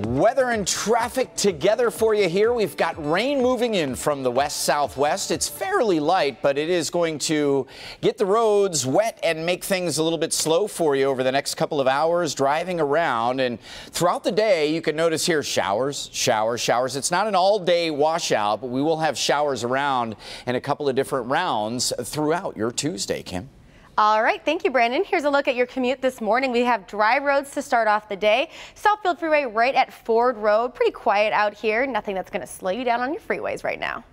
Weather and traffic together for you here. We've got rain moving in from the west-southwest. It's fairly light, but it is going to get the roads wet and make things a little bit slow for you over the next couple of hours driving around. And throughout the day, you can notice here showers. It's not an all-day washout, but we will have showers around in a couple of different rounds throughout your Tuesday, Kim. All right, thank you, Brandon. Here's a look at your commute this morning. We have dry roads to start off the day. Southfield Freeway right at Ford Road. Pretty quiet out here. Nothing that's going to slow you down on your freeways right now.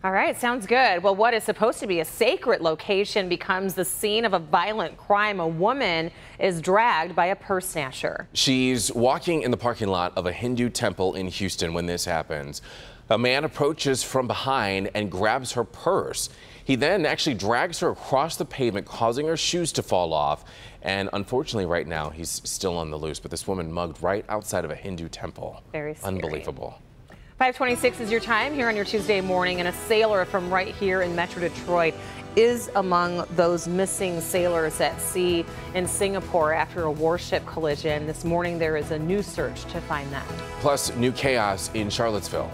All right, sounds good. Well, what is supposed to be a sacred location becomes the scene of a violent crime. A woman is dragged by a purse snatcher. She's walking in the parking lot of a Hindu temple in Houston when this happens. A man approaches from behind and grabs her purse. He then actually drags her across the pavement, causing her shoes to fall off. And unfortunately, right now, he's still on the loose. But this woman mugged right outside of a Hindu temple. Very scary. Unbelievable. 5:26 is your time here on your Tuesday morning. And a sailor from right here in Metro Detroit is among those missing sailors at sea in Singapore after a warship collision. This morning, there is a new search to find them. Plus, new chaos in Charlottesville.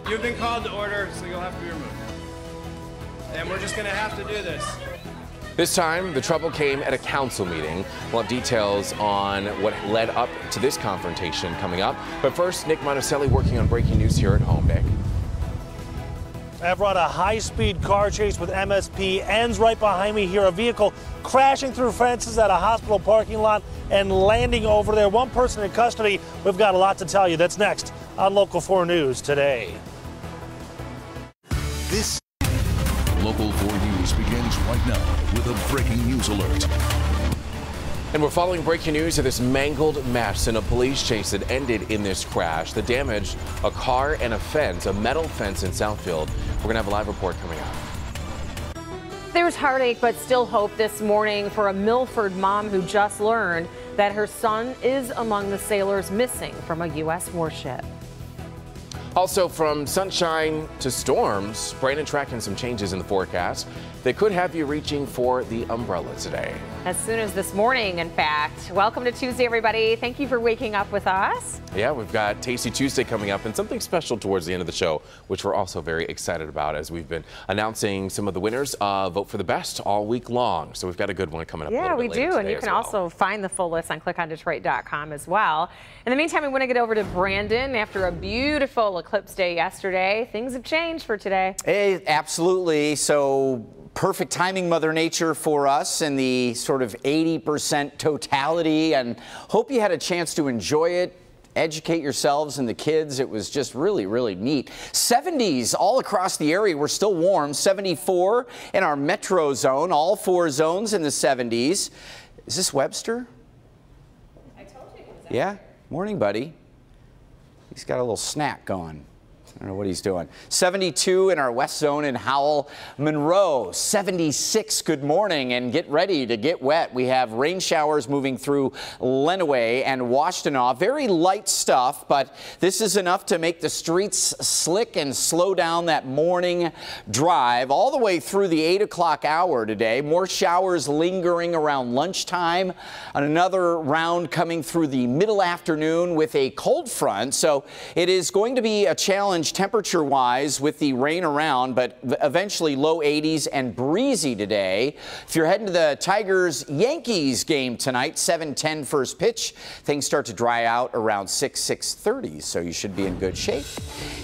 You've been called to order, so you'll have to be removed. And we're just going to have to do this. This time, the trouble came at a council meeting. We'll have details on what led up to this confrontation coming up. But first, Nick Monticelli working on breaking news here at home. Nick. I've run a high-speed car chase with MSP. Ends right behind me here. A vehicle crashing through fences at a hospital parking lot and landing over there. One person in custody. We've got a lot to tell you. That's next on Local 4 News today. This Local 4 News begins right now with a breaking news alert. And we're following breaking news of this mangled mess in a police chase that ended in this crash. The damage, a car and a fence, a metal fence in Southfield. We're going to have a live report coming up. There's heartache, but still hope this morning for a Milford mom who just learned that her son is among the sailors missing from a U.S. warship. Also, from sunshine to storms, Brandon tracking some changes in the forecast that could have you reaching for the umbrella today. As soon as this morning, in fact. Welcome to Tuesday, everybody. Thank you for waking up with us. Yeah, we've got Tasty Tuesday coming up and something special towards the end of the show, which we're also very excited about as we've been announcing some of the winners of Vote for the Best all week long. So we've got a good one coming up. Yeah, a we little bit do. And you can also find the full list on clickondetroit.com as well. In the meantime, we want to get over to Brandon. After a beautiful eclipse day yesterday, things have changed for today. Hey, absolutely. So perfect timing, Mother Nature, for us in the sort of 80% totality, and hope you had a chance to enjoy it. Educate yourselves and the kids. It was just really, really neat. 70s all across the area. We're still warm. 74 in our metro zone. All 4 zones in the 70s. Is this Webster? I told you. Yeah. Morning, buddy. He's got a little snack going. I don't know what he's doing. 72 in our west zone in Howell. Monroe, 76. Good morning, and get ready to get wet. We have rain showers moving through Lenawee and Washtenaw. Very light stuff, but this is enough to make the streets slick and slow down that morning drive all the way through the 8 o'clock hour today. More showers lingering around lunchtime. Another round coming through the middle afternoon with a cold front. So it is going to be a challenge temperature-wise with the rain around, but eventually low 80s and breezy today. If you're heading to the Tigers-Yankees game tonight, 7:10 first pitch, things start to dry out around 6:30, so you should be in good shape.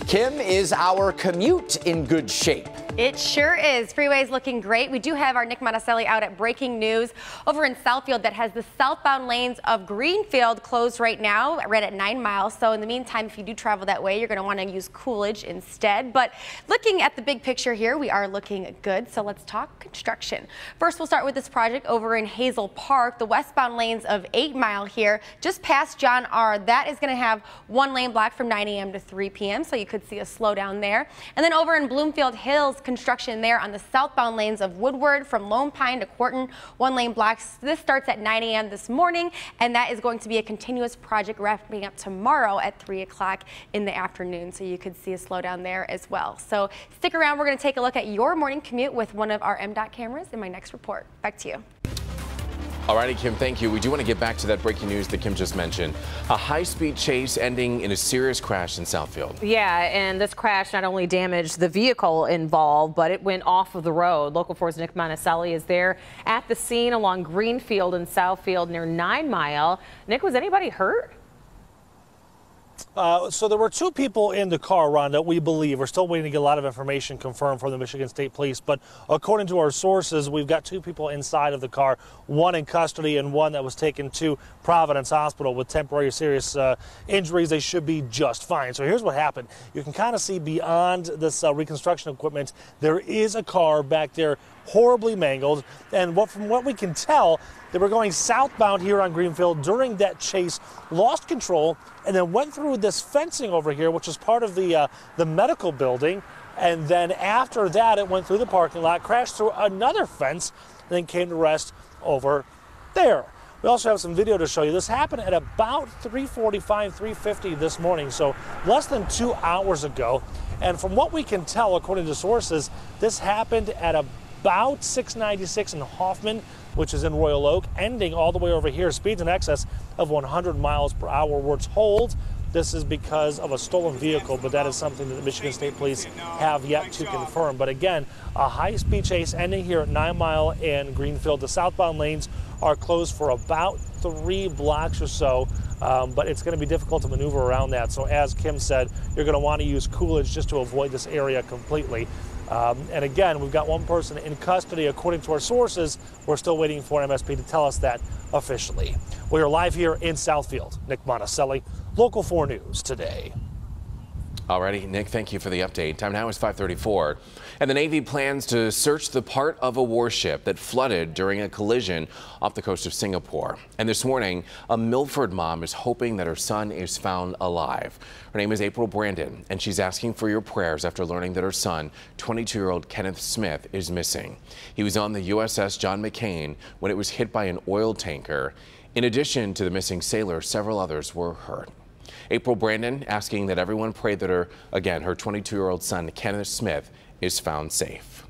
Kim, is our commute in good shape? It sure is. Freeway's looking great. We do have our Nick Monticelli out at breaking news over in Southfield that has the southbound lanes of Greenfield closed right now, right at 9 miles. So in the meantime, if you do travel that way, you're going to want to use Coolidge instead. But looking at the big picture here, we are looking good. So let's talk construction. First, we'll start with this project over in Hazel Park, the westbound lanes of 8 Mile here, just past John R. That is going to have 1 lane block from 9 a.m. to 3 p.m. So you could see a slowdown there. And then over in Bloomfield Hills, construction there on the southbound lanes of Woodward from Lone Pine to Quarton, 1 lane blocks. This starts at 9 a.m. this morning, and that is going to be a continuous project wrapping up tomorrow at 3 o'clock in the afternoon. So you could see a slowdown there as well. So stick around. We're going to take a look at your morning commute with one of our MDOT cameras in my next report. Back to you. Alrighty, Kim, thank you. We do want to get back to that breaking news that Kim just mentioned. A high-speed chase ending in a serious crash in Southfield. Yeah, and this crash not only damaged the vehicle involved, but it went off of the road. Local 4's Nick Monticelli is there at the scene along Greenfield and Southfield near 9 Mile. Nick, was anybody hurt? So there were two people in the car, Rhonda, we believe. We're still waiting to get a lot of information confirmed from the Michigan State Police. But according to our sources, we've got two people inside of the car, one in custody and one that was taken to Providence Hospital with temporary serious injuries. They should be just fine. So here's what happened. You can kind of see beyond this reconstruction equipment, there is a car back there horribly mangled. And from what we can tell, they were going southbound here on Greenfield during that chase, lost control, and then went through this fencing over here, which is part of the medical building. And then after that, it went through the parking lot, crashed through another fence, and then came to rest over there. We also have some video to show you. This happened at about 3:45, 3:50 this morning, so less than 2 hours ago. And from what we can tell, according to sources, this happened at about 696 in Hoffman, which is in Royal Oak, ending all the way over here, speeds in excess of 100 miles per hour. We're told this is because of a stolen vehicle, but that is something that the Michigan State Police have yet to confirm. But again, a high-speed chase ending here at 9 Mile and Greenfield. The southbound lanes are closed for about 3 blocks or so, but it's going to be difficult to maneuver around that. So as Kim said, you're going to want to use Coolidge just to avoid this area completely. And again, we've got one person in custody. According to our sources, we're still waiting for MSP to tell us that officially. We are live here in Southfield. Nick Monticelli, Local 4 News Today. Alrighty, Nick, thank you for the update. Time now is 5:34. And the Navy plans to search the part of a warship that flooded during a collision off the coast of Singapore. And this morning, a Milford mom is hoping that her son is found alive. Her name is April Brandon, and she's asking for your prayers after learning that her son, 22-year-old Kenneth Smith, is missing. He was on the USS John McCain when it was hit by an oil tanker. In addition to the missing sailor, several others were hurt. April Brandon asking that everyone pray that her 22-year-old son, Kenneth Smith, is found safe.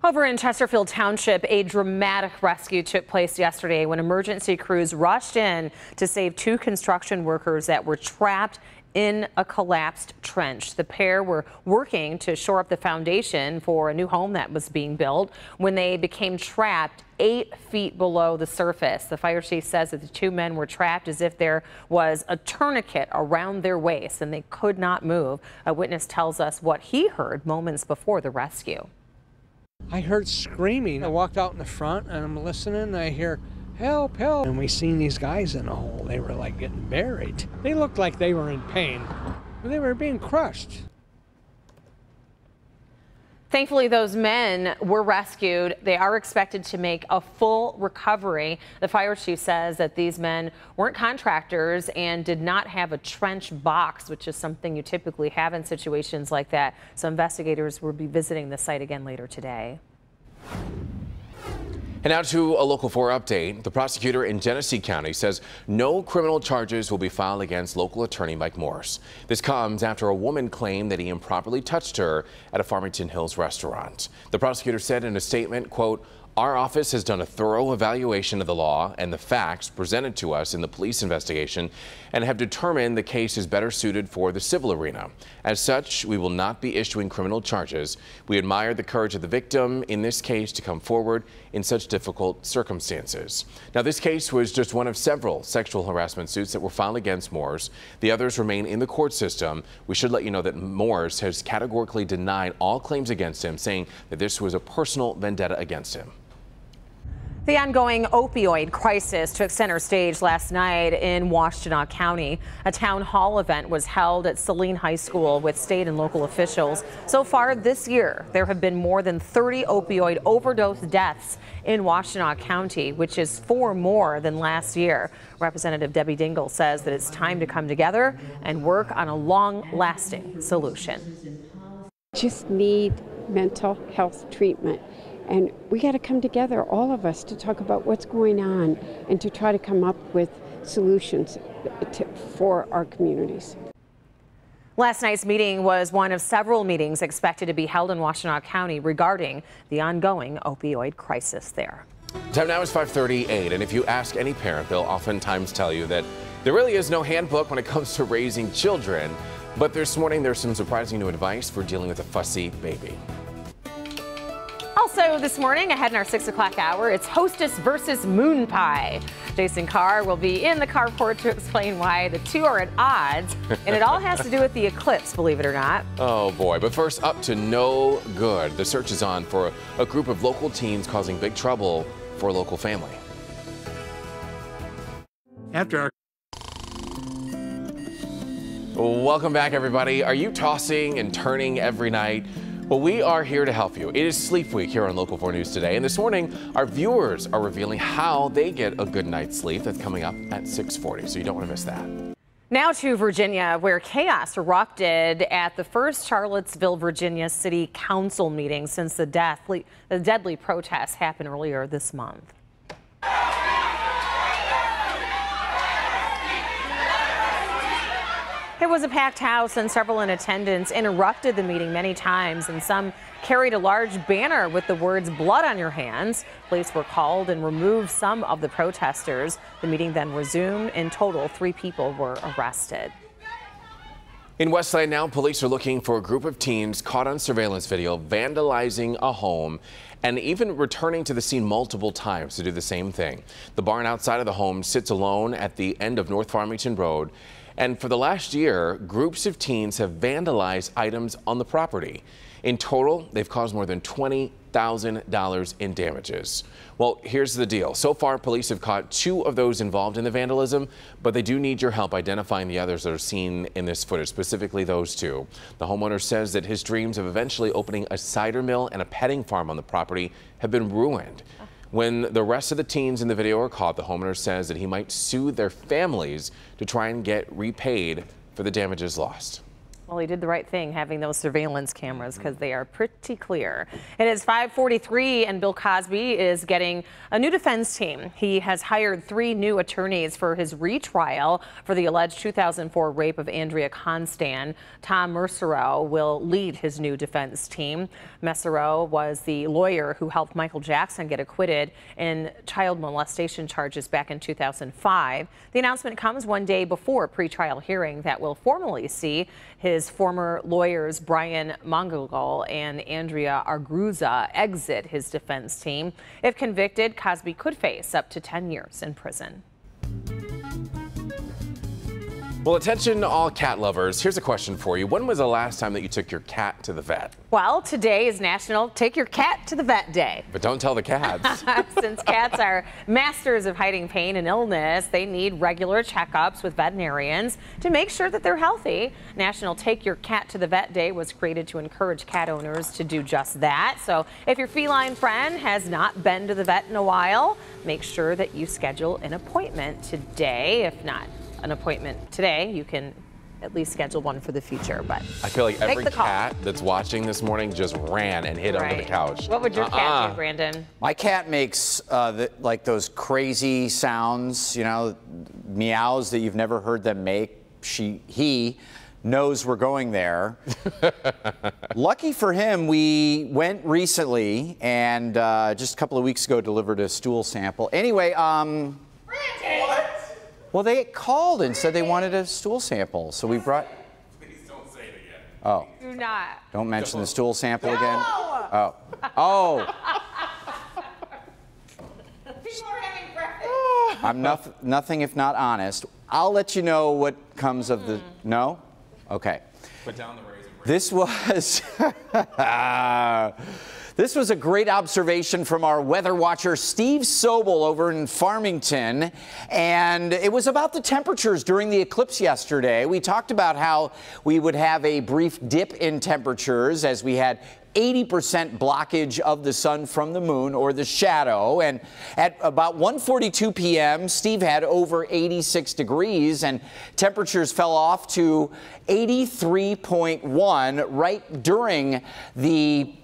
Over in Chesterfield Township, a dramatic rescue took place yesterday when emergency crews rushed in to save 2 construction workers that were trapped in a collapsed trench. The pair were working to shore up the foundation for a new home that was being built when they became trapped 8 feet below the surface. The fire chief says that the 2 men were trapped as if there was a tourniquet around their waist and they could not move. A witness tells us what he heard moments before the rescue. I heard screaming. I walked out in the front and I'm listening and I hear, "Help, help." And we seen these guys in a hole. They were like getting buried. They looked like they were in pain. They were being crushed. Thankfully, those men were rescued. They are expected to make a full recovery. The fire chief says that these men weren't contractors and did not have a trench box, which is something you typically have in situations like that. So investigators will be visiting the site again later today. And now to a Local 4 update. The prosecutor in Genesee County says no criminal charges will be filed against local attorney Mike Morse. This comes after a woman claimed that he improperly touched her at a Farmington Hills restaurant. The prosecutor said in a statement, quote, "Our office has done a thorough evaluation of the law and the facts presented to us in the police investigation and have determined the case is better suited for the civil arena. As such, we will not be issuing criminal charges. We admire the courage of the victim in this case to come forward in such difficult circumstances." Now, this case was just one of several sexual harassment suits that were filed against Morse. The others remain in the court system. We should let you know that Morse has categorically denied all claims against him, saying that this was a personal vendetta against him. The ongoing opioid crisis took center stage last night in Washtenaw County. A town hall event was held at Saline High School with state and local officials. So far this year, there have been more than 30 opioid overdose deaths in Washtenaw County, which is 4 more than last year. Representative Debbie Dingle says that it's time to come together and work on a long-lasting solution. Just need mental health treatment. And we got to come together, all of us, to talk about what's going on and to try to come up with solutions for our communities. Last night's meeting was one of several meetings expected to be held in Washtenaw County regarding the ongoing opioid crisis there. Time now is 5:38, and if you ask any parent, they'll oftentimes tell you that there really is no handbook when it comes to raising children. But this morning, there's some surprising new advice for dealing with a fussy baby. Also this morning, ahead in our 6 o'clock hour, it's Hostess versus Moon Pie. Jason Carr will be in the carport to explain why the two are at odds, and it all has to do with the eclipse, believe it or not. Oh boy, but first, up to no good. The search is on for a group of local teens causing big trouble for a local family. Welcome back, everybody. Are you tossing and turning every night? Well, we are here to help you. It is Sleep Week here on Local 4 News Today, and this morning, our viewers are revealing how they get a good night's sleep. That's coming up at 6:40, so you don't want to miss that. Now to Virginia, where chaos erupted at the first Charlottesville, Virginia City Council meeting since the deadly protests happened earlier this month. It was a packed house, and several in attendance interrupted the meeting many times, and some carried a large banner with the words "blood on your hands." Police were called and removed some of the protesters. The meeting then resumed. In total, 3 people were arrested. In Westland now, police are looking for a group of teens caught on surveillance video vandalizing a home and even returning to the scene multiple times to do the same thing. The barn outside of the home sits alone at the end of North Farmington Road. And for the last year, groups of teens have vandalized items on the property. In total, they've caused more than $20,000 in damages. Well, here's the deal. So far, police have caught 2 of those involved in the vandalism, but they do need your help identifying the others that are seen in this footage, specifically those 2. The homeowner says that his dreams of eventually opening a cider mill and a petting farm on the property have been ruined. When the rest of the teens in the video are caught, the homeowner says that he might sue their families to try and get repaid for the damages lost. Well, he did the right thing having those surveillance cameras because they are pretty clear. It is 5:43 and Bill Cosby is getting a new defense team. He has hired 3 new attorneys for his retrial for the alleged 2004 rape of Andrea Constan. Tom Mesereau will lead his new defense team. Mesereau was the lawyer who helped Michael Jackson get acquitted in child molestation charges back in 2005. The announcement comes one day before a pretrial hearing that will formally see his former lawyers Brian Mongogal and Andrea Arguza exit his defense team. If convicted, Cosby could face up to 10 years in prison. Well, attention all cat lovers. Here's a question for you. When was the last time that you took your cat to the vet? Well, today is National Take Your Cat to the Vet Day. But don't tell the cats. Since cats are masters of hiding pain and illness, they need regular checkups with veterinarians to make sure that they're healthy. National Take Your Cat to the Vet Day was created to encourage cat owners to do just that. So if your feline friend has not been to the vet in a while, make sure that you schedule an appointment today. If not an appointment today, you can at least schedule one for the future. But I feel like every cat that's watching this morning just ran and hid under the couch. What would your cat do, Brandon? My cat makes like those crazy sounds, you know, meows that you've never heard them make. He knows we're going there. Lucky for him, we went recently and just a couple of weeks ago delivered a stool sample. Anyway, well, they called and said they wanted a stool sample, so we brought. Please don't say it again. Oh. Do not. Don't mention the stool sample again. Oh. Oh. People are having breakfast. I'm nothing if not honest. I'll let you know what comes of the. No? Okay. Put down the raisin bread. This was. This was a great observation from our weather watcher, Steve Sobel, over in Farmington. And it was about the temperatures during the eclipse yesterday. We talked about how we would have a brief dip in temperatures as we had 80% blockage of the sun from the moon, or the shadow. And at about 1:42 p.m., Steve had over 86 degrees, and temperatures fell off to 83.1 right during the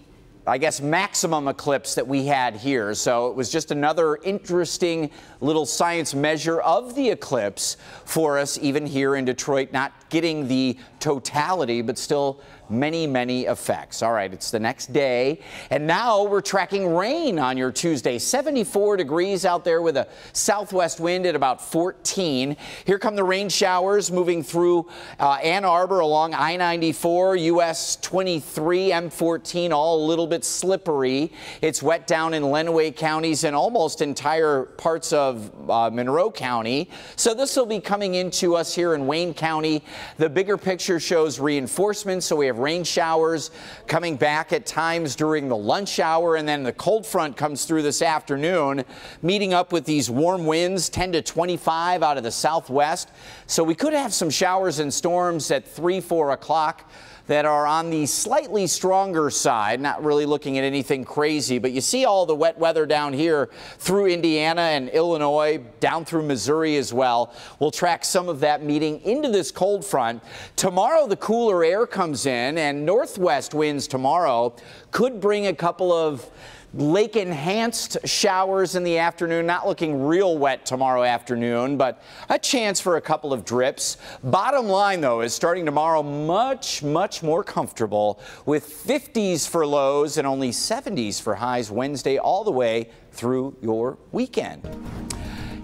I guess, maximum eclipse that we had here. So it was just another interesting little science measure of the eclipse for us, even here in Detroit, not getting the totality, but still many effects. All right, it's the next day, and now we're tracking rain on your Tuesday. 74 degrees out there with a southwest wind at about 14. Here come the rain showers moving through Ann Arbor along I-94, US 23, M14, all a little bit slippery. It's wet down in Lenawee counties and almost entire parts of Monroe County. So this will be coming into us here in Wayne County. The bigger picture shows reinforcements, so we have rain showers coming back at times during the lunch hour, and then the cold front comes through this afternoon, meeting up with these warm winds, 10 to 25 out of the southwest. So we could have some showers and storms at 3, 4 o'clock that are on the slightly stronger side, not really looking at anything crazy, but you see all the wet weather down here through Indiana and Illinois, down through Missouri as well. We'll track some of that meeting into this cold front. Tomorrow the cooler air comes in, and northwest winds tomorrow could bring a couple of lake-enhanced showers in the afternoon. Not looking real wet tomorrow afternoon, but a chance for a couple of drips. Bottom line, though, is starting tomorrow much more comfortable with 50s for lows and only 70s for highs Wednesday all the way through your weekend.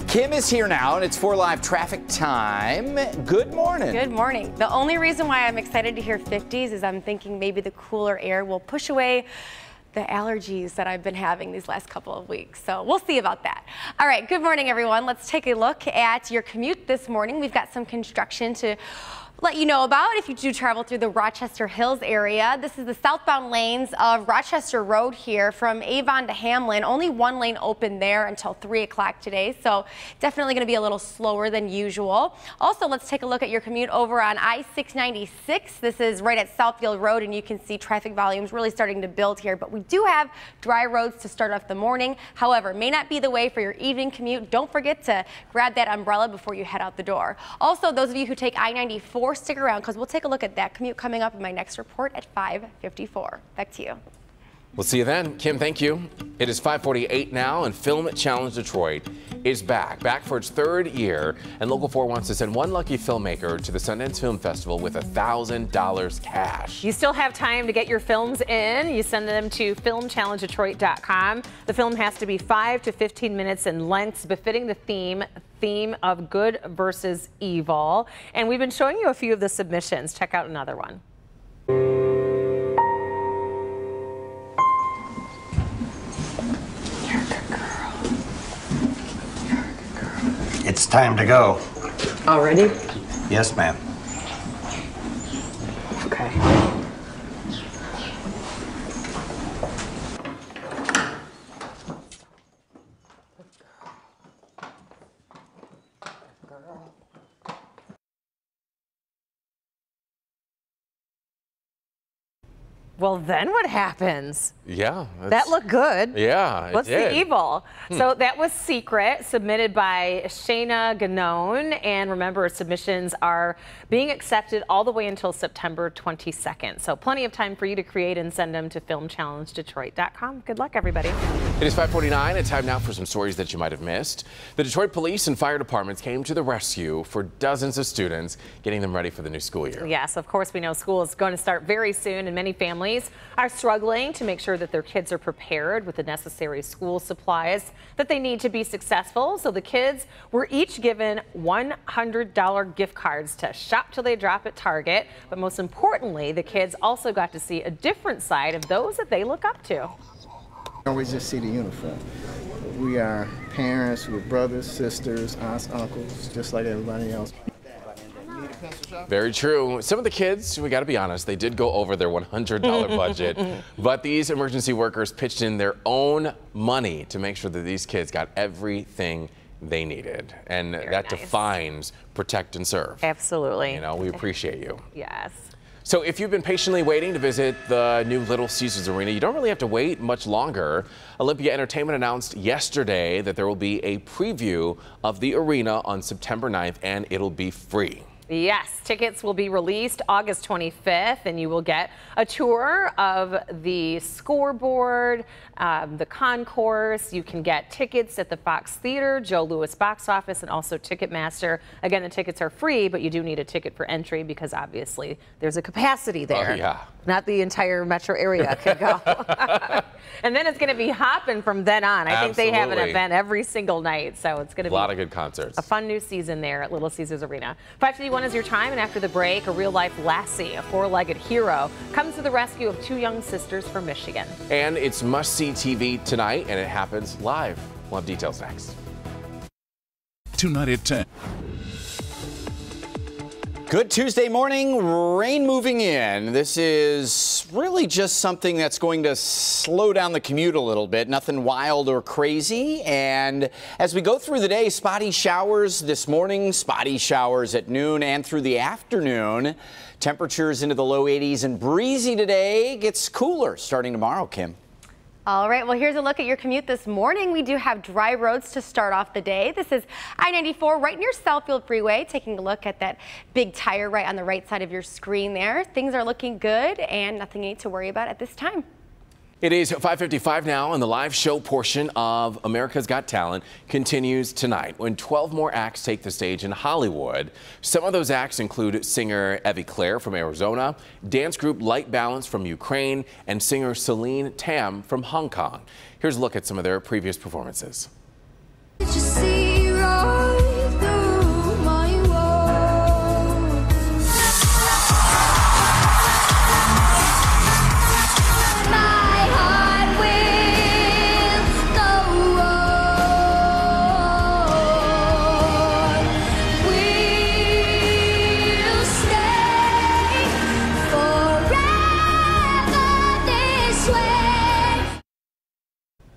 Kim is here now, and it's 4 Live traffic time. Good morning. Good morning. The only reason why I'm excited to hear 50s is I'm thinking maybe the cooler air will push away the allergies that I've been having these last couple of weeks. So we'll see about that. All right, good morning, everyone. Let's take a look at your commute this morning. We've got some construction to let you know about if you do travel through the Rochester Hills area. This is the southbound lanes of Rochester Road here from Avon to Hamlin. Only one lane open there until 3 o'clock today, so definitely going to be a little slower than usual. Also, let's take a look at your commute over on I-696. This is right at Southfield Road, and you can see traffic volumes really starting to build here, but we do have dry roads to start off the morning. However, may not be the way for your evening commute. Don't forget to grab that umbrella before you head out the door. Also, those of you who take I-94, stick around because we'll take a look at that commute coming up in my next report at 5:54. Back to you. We'll see you then. Kim, thank you. It is 5:48 now, and Film Challenge Detroit is back for its 3rd year, and Local 4 wants to send one lucky filmmaker to the Sundance Film Festival with $1,000 cash. You still have time to get your films in. You send them to filmchallengedetroit.com. The film has to be 5 to 15 minutes in length, befitting the theme of good versus evil. And we've been showing you a few of the submissions. Check out another one. It's time to go. Already? Yes, ma'am. Okay. Well, then what happens? Yeah. That looked good. Yeah, What's the evil? So that was Secret, submitted by Shayna Ganone. And remember, submissions are being accepted all the way until September 22nd. So plenty of time for you to create and send them to filmchallengedetroit.com. Good luck, everybody. It is 5:49, and time now for some stories that you might have missed. The Detroit Police and Fire Departments came to the rescue for dozens of students, getting them ready for the new school year. Yes, of course, we know school is going to start very soon, and many families are struggling to make sure that their kids are prepared with the necessary school supplies that they need to be successful. So the kids were each given $100 gift cards to shop till they drop at Target. But most importantly, the kids also got to see a different side of those that they look up to. We just see the uniform. We are parents, we're brothers, sisters, aunts, uncles, just like everybody else. Very true. Some of the kids, we got to be honest, they did go over their $100 budget, but these emergency workers pitched in their own money to make sure that these kids got everything they needed. And that defines protect and serve. Absolutely. You know, we appreciate you. Yes. So if you've been patiently waiting to visit the new Little Caesars Arena, you don't really have to wait much longer. Olympia Entertainment announced yesterday that there will be a preview of the arena on September 9th, and it'll be free. Yes, tickets will be released August 25th, and you will get a tour of the scoreboard, the concourse. You can get tickets at the Fox Theater, Joe Louis box office, and also Ticketmaster. Again, the tickets are free, but you do need a ticket for entry because obviously there's a capacity there. Oh, yeah. Not the entire metro area can go. And then it's going to be hopping from then on. I think they have an event every single night, so it's going to be a lot of good concerts. A fun new season there at Little Caesars Arena. 5:51 is your time, and after the break, a real-life lassie, a four-legged hero, comes to the rescue of two young sisters from Michigan. And it's must-see TV tonight, and it happens live. We'll have details next. Tonight at 10. Good Tuesday morning, rain moving in. This is really just something that's going to slow down the commute a little bit. Nothing wild or crazy. And as we go through the day, spotty showers this morning, spotty showers at noon and through the afternoon. Temperatures into the low 80s and breezy today. Gets cooler starting tomorrow, Kim. All right, well, here's a look at your commute this morning. We do have dry roads to start off the day. This is I-94 right near Southfield Freeway. Taking a look at that big tire right on the right side of your screen there. Things are looking good and nothing you need to worry about at this time. It is 5:55 now, and the live show portion of America's Got Talent continues tonight when 12 more acts take the stage in Hollywood. Some of those acts include singer Evie Claire from Arizona, dance group Light Balance from Ukraine, and singer Celine Tam from Hong Kong. Here's a look at some of their previous performances.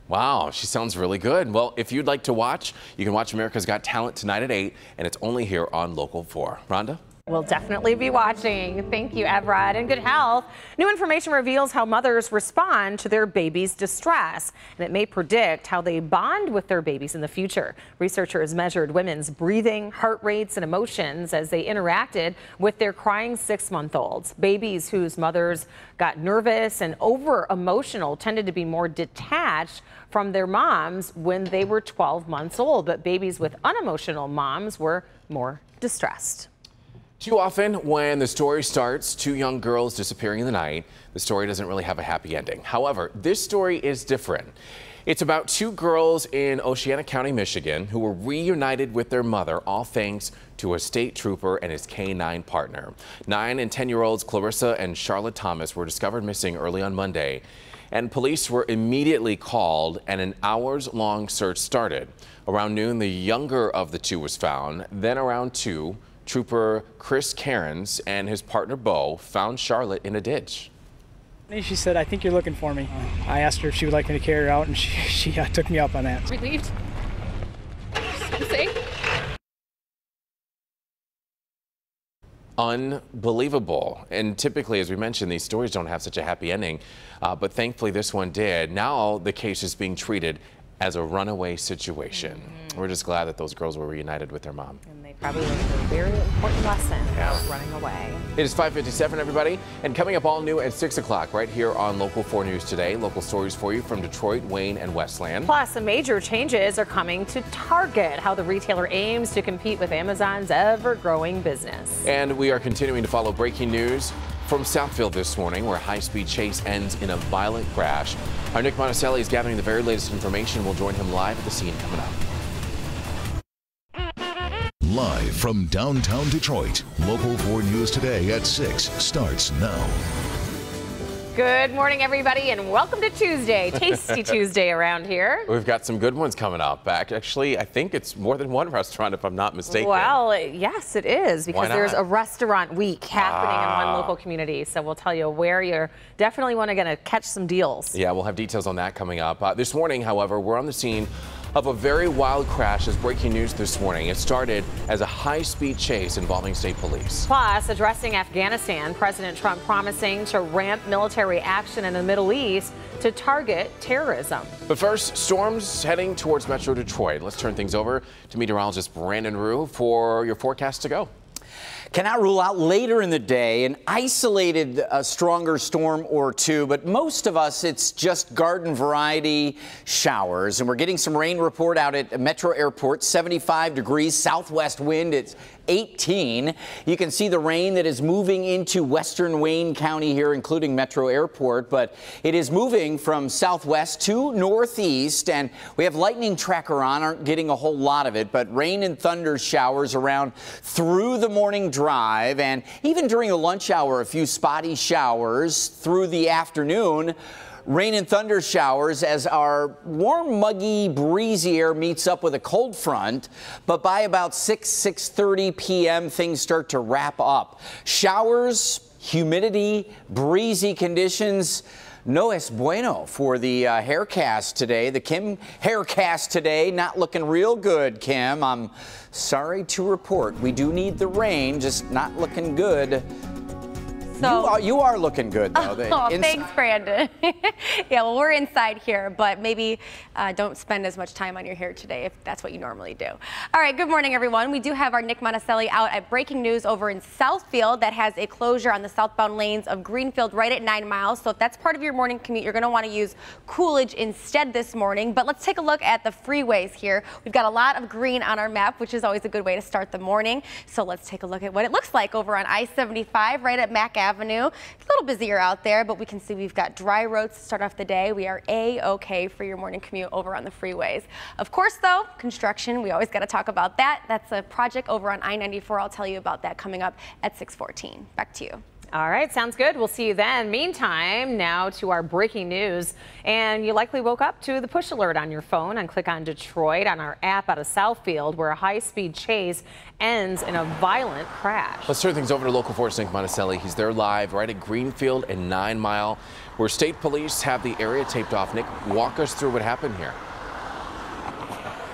Wow, she sounds really good. Well, if you'd like to watch, you can watch America's Got Talent tonight at 8, and it's only here on Local 4. Rhonda? We'll definitely be watching. Thank you, Evrod. And good health. New information reveals how mothers respond to their baby's distress, and it may predict how they bond with their babies in the future. Researchers measured women's breathing, heart rates, and emotions as they interacted with their crying 6-month-olds. Babies whose mothers got nervous and over-emotional tended to be more detached from their moms when they were 12 months old, but babies with unemotional moms were more distressed. Too often, when the story starts, two young girls disappearing in the night, the story doesn't really have a happy ending. However, this story is different. It's about two girls in Oceana County, Michigan, who were reunited with their mother, all thanks to a state trooper and his K-9 partner. 9- and 10-year-olds Clarissa and Charlotte Thomas were discovered missing early on Monday, and police were immediately called, and an hours-long search started. Around noon, the younger of the two was found. Then around 2, Trooper Chris Cairns and his partner Bo found Charlotte in a ditch. She said, "I think you're looking for me." I asked her if she would like me to carry her out, and she took me up on that. Relieved. Safe. Unbelievable. And typically, as we mentioned, these stories don't have such a happy ending, but thankfully this one did. Now the case is being treated as a runaway situation. We're just glad that those girls were reunited with their mom. And they probably learned a very important lesson about running away. It is 5:57, everybody, and coming up all new at 6 o'clock right here on Local 4 News Today. Local stories for you from Detroit, Wayne, and Westland. Plus, some major changes are coming to Target, how the retailer aims to compete with Amazon's ever-growing business. And we are continuing to follow breaking news from Southfield this morning, where a high-speed chase ends in a violent crash. Our Nick Monticelli is gathering the very latest information. We'll join him live at the scene coming up. Live from downtown Detroit, Local 4 News Today at 6 starts now. Good morning, everybody, and welcome to Tuesday. Tasty Tuesday around here. We've got some good ones coming up. Actually, I think it's more than one restaurant, if I'm not mistaken. Well, yes, it is, because there's a restaurant week happening in one local community. So we'll tell you where you're definitely going to catch some deals. Yeah, we'll have details on that coming up. This morning, however, we're on the scene of a very wild crash as breaking news this morning. It started as a high-speed chase involving state police. Plus, addressing Afghanistan, President Trump promising to ramp military action in the Middle East to target terrorism. But first, storms heading towards Metro Detroit. Let's turn things over to meteorologist Brandon Rue for your forecast to go. Cannot rule out later in the day an isolated stronger storm or two, but most of us, it's just garden variety showers. And we're getting some rain report out at Metro Airport, 75 degrees, southwest wind. It's 18. You can see the rain that is moving into western Wayne County here, including Metro Airport, but it is moving from southwest to northeast, and we have lightning tracker on, aren't getting a whole lot of it, but rain and thunder showers around through the morning drive, and even during the lunch hour, a few spotty showers through the afternoon. Rain and thunder showers as our warm, muggy, breezy air meets up with a cold front. But by about 6:30 p.m., things start to wrap up. Showers, humidity, breezy conditions. No es bueno for the haircast today. The Kim haircast today not looking real good, Kim. I'm sorry to report. We do need the rain, just not looking good. So, you are looking good, though. Oh, thanks, Brandon. Yeah, well, we're inside here, but maybe don't spend as much time on your hair today if that's what you normally do. All right, good morning, everyone. We do have our Nick Monticelli out at breaking news over in Southfield that has a closure on the southbound lanes of Greenfield right at 9 miles. So if that's part of your morning commute, you're going to want to use Coolidge instead this morning. But let's take a look at the freeways here. We've got a lot of green on our map, which is always a good way to start the morning. So let's take a look at what it looks like over on I-75 right at Mack Avenue. A little busier out there, but we can see we've got dry roads to start off the day. We are A-okay for your morning commute over on the freeways. Of course, though, construction, we always got to talk about that. That's a project over on I-94. I'll tell you about that coming up at 6:14. Back to you. All right, sounds good. We'll see you then. Meantime, now to our breaking news. And you likely woke up to the push alert on your phone and click on Detroit on our app out of Southfield, where a high-speed chase ends in a violent crash. Let's turn things over to local 4's Nick Monticelli. He's there live right at Greenfield and 9 Mile, where state police have the area taped off. Nick, walk us through what happened here.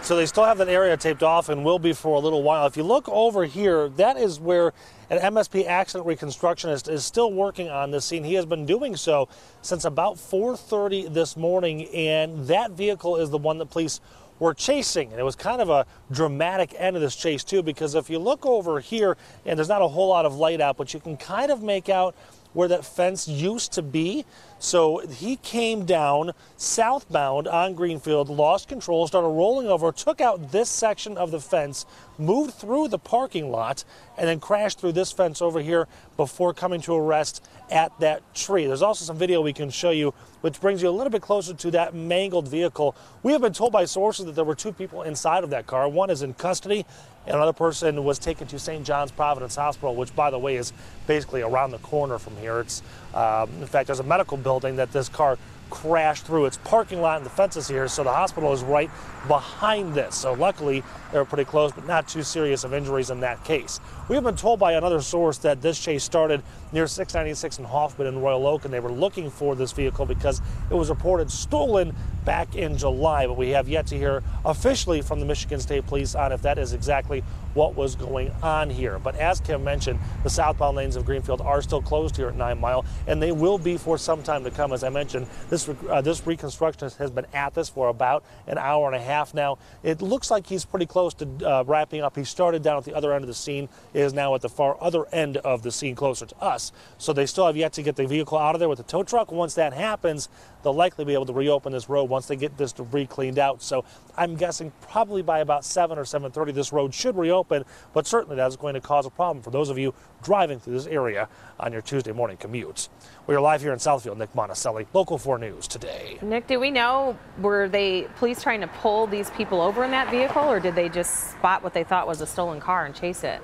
So they still have that area taped off and will be for a little while. If you look over here, that is where an MSP accident reconstructionist is still working on this scene. He has been doing so since about 4:30 this morning, and that vehicle is the one that police were chasing. And it was kind of a dramatic end of this chase, too, because if you look over here, and there's not a whole lot of light out, but you can kind of make out where that fence used to be. So he came down southbound on Greenfield, lost control, started rolling over, took out this section of the fence, moved through the parking lot, and then crashed through this fence over here before coming to a rest at that tree. There's also some video we can show you, which brings you a little bit closer to that mangled vehicle. We have been told by sources that there were two people inside of that car. One is in custody, and another person was taken to St. John's Providence Hospital, which, by the way, is basically around the corner from here. It's, in fact, there's a medical building that this car crashed through. Its parking lot and the fences here, so the hospital is right behind this. So luckily, they were pretty close, but not too serious of injuries in that case. We have been told by another source that this chase started near 696 in Hoffman and Royal Oak, and they were looking for this vehicle because it was reported stolen back in July, but we have yet to hear officially from the Michigan State Police on if that is exactly what was going on here. But as Kim mentioned, the southbound lanes of Greenfield are still closed here at 9 Mile, and they will be for some time to come. As I mentioned, this reconstructionist has been at this for about an hour and a half now. It looks like he's pretty close to wrapping up. He started down at the other end of the scene, is now at the far other end of the scene closer to us. So they still have yet to get the vehicle out of there with the tow truck. Once that happens, they'll likely be able to reopen this road once they get this debris cleaned out. So I'm guessing probably by about 7 or 7:30 this road should reopen, but certainly that is going to cause a problem for those of you driving through this area on your Tuesday morning commutes. We are live here in Southfield. Nick Monticelli, Local 4 News today. Nick, do we know, were they police trying to pull these people over in that vehicle, or did they just spot what they thought was a stolen car and chase it?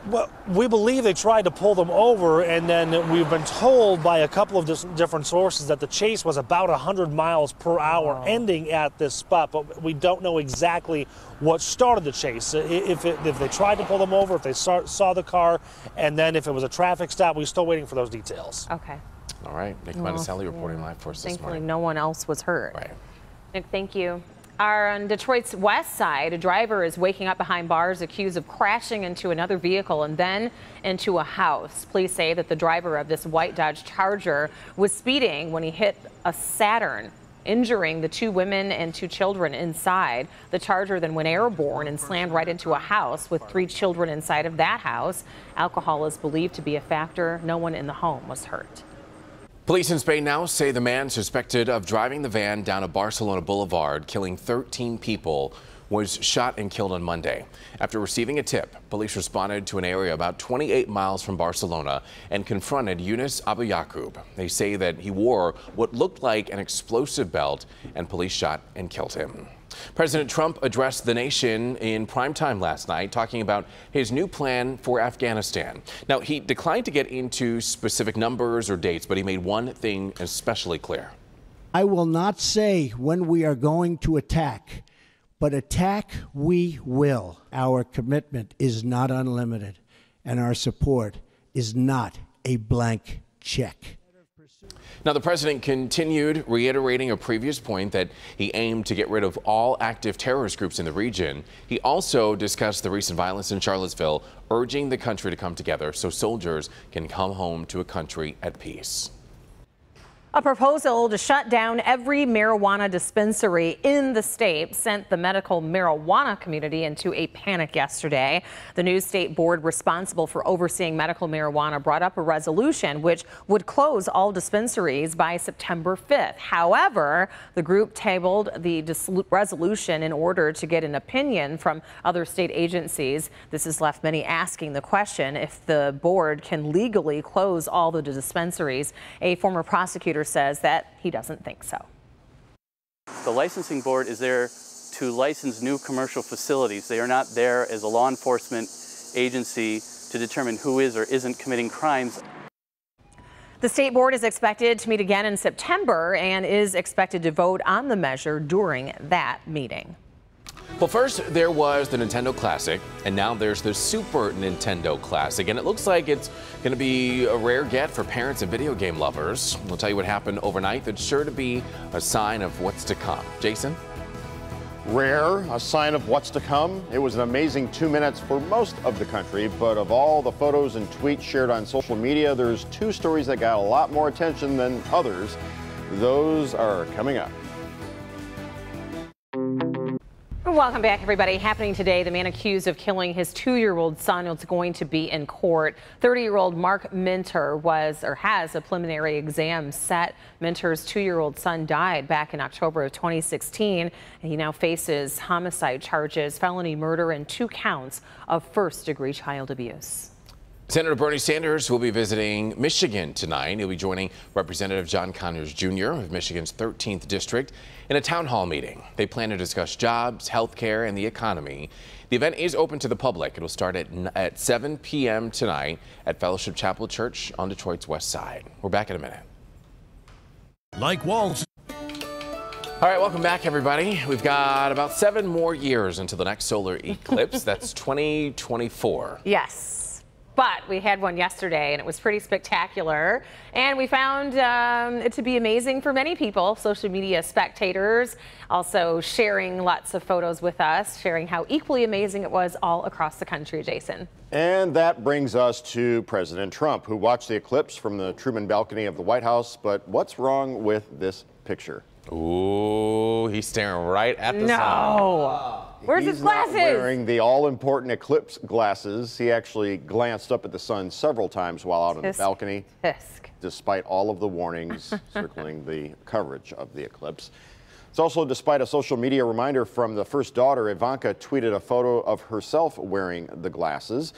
Well, we believe they tried to pull them over, and then we've been told by a couple of different sources that the chase was about 100 miles per hour, ending at this spot, but we don't know exactly what started the chase. If they tried to pull them over, if they saw the car, and then if it was a traffic stop. We're still waiting for those details. Okay. All right, Nick Monticelli reporting live for us this Thankfully, morning. no one else was hurt. Right. Nick, thank you. On Detroit's west side, a driver is waking up behind bars accused of crashing into another vehicle and then into a house. Police say that the driver of this white Dodge Charger was speeding when he hit a Saturn injuring the 2 women and 2 children inside. The Charger then went airborne and slammed right into a house with 3 children inside of that house. Alcohol is believed to be a factor. No one in the home was hurt. Police in Spain now say the man suspected of driving the van down a Barcelona boulevard, killing 13 people, was shot and killed on Monday. After receiving a tip, police responded to an area about 28 miles from Barcelona and confronted Yunus Abu Yaqub. They say that he wore what looked like an explosive belt, and police shot and killed him. President Trump addressed the nation in primetime last night, talking about his new plan for Afghanistan. Now, he declined to get into specific numbers or dates, but he made one thing especially clear. I will not say when we are going to attack, but attack we will. Our commitment is not unlimited, and our support is not a blank check. Now, the president continued reiterating a previous point that he aimed to get rid of all active terrorist groups in the region. He also discussed the recent violence in Charlottesville, urging the country to come together so soldiers can come home to a country at peace. A proposal to shut down every marijuana dispensary in the state sent the medical marijuana community into a panic yesterday. The new state board responsible for overseeing medical marijuana brought up a resolution which would close all dispensaries by September 5th. However, the group tabled the resolution in order to get an opinion from other state agencies. This has left many asking the question if the board can legally close all the dispensaries. A former prosecutor says that he doesn't think so. The licensing board is there to license new commercial facilities. They are not there as a law enforcement agency to determine who is or isn't committing crimes. The state board is expected to meet again in September and is expected to vote on the measure during that meeting. Well, first there was the Nintendo Classic, and now there's the Super Nintendo Classic, and it looks like it's going to be a rare get for parents and video game lovers. We'll tell you what happened overnight. That's sure to be a sign of what's to come. Jason? Rare, a sign of what's to come. It was an amazing 2 minutes for most of the country, but of all the photos and tweets shared on social media, there's 2 stories that got a lot more attention than others. Those are coming up. Welcome back, everybody. Happening today, the man accused of killing his 2-year-old son is going to be in court. 30-year-old Mark Minter has a preliminary exam set. Minter's 2-year-old son died back in October of 2016, and he now faces homicide charges, felony murder, and 2 counts of first-degree child abuse. Senator Bernie Sanders will be visiting Michigan tonight. He'll be joining Representative John Conyers Jr. of Michigan's 13th District in a town hall meeting. They plan to discuss jobs, health care, and the economy. The event is open to the public. It will start at 7 p.m. tonight at Fellowship Chapel Church on Detroit's west side. We're back in a minute. Like walls. All right, welcome back, everybody. We've got about 7 more years until the next solar eclipse. That's 2024. Yes. But we had one yesterday, and it was pretty spectacular. And we found it to be amazing for many people, social media spectators, also sharing lots of photos with us, sharing how equally amazing it was all across the country, Jason. And that brings us to President Trump, who watched the eclipse from the Truman balcony of the White House. But what's wrong with this picture? Ooh, he's staring right at the sun. No. Where's his glasses? He's not wearing the all-important eclipse glasses. He actually glanced up at the sun several times while out on the balcony, despite all of the warnings circling the coverage of the eclipse. It's also despite a social media reminder from the first daughter. Ivanka tweeted a photo of herself wearing the glasses.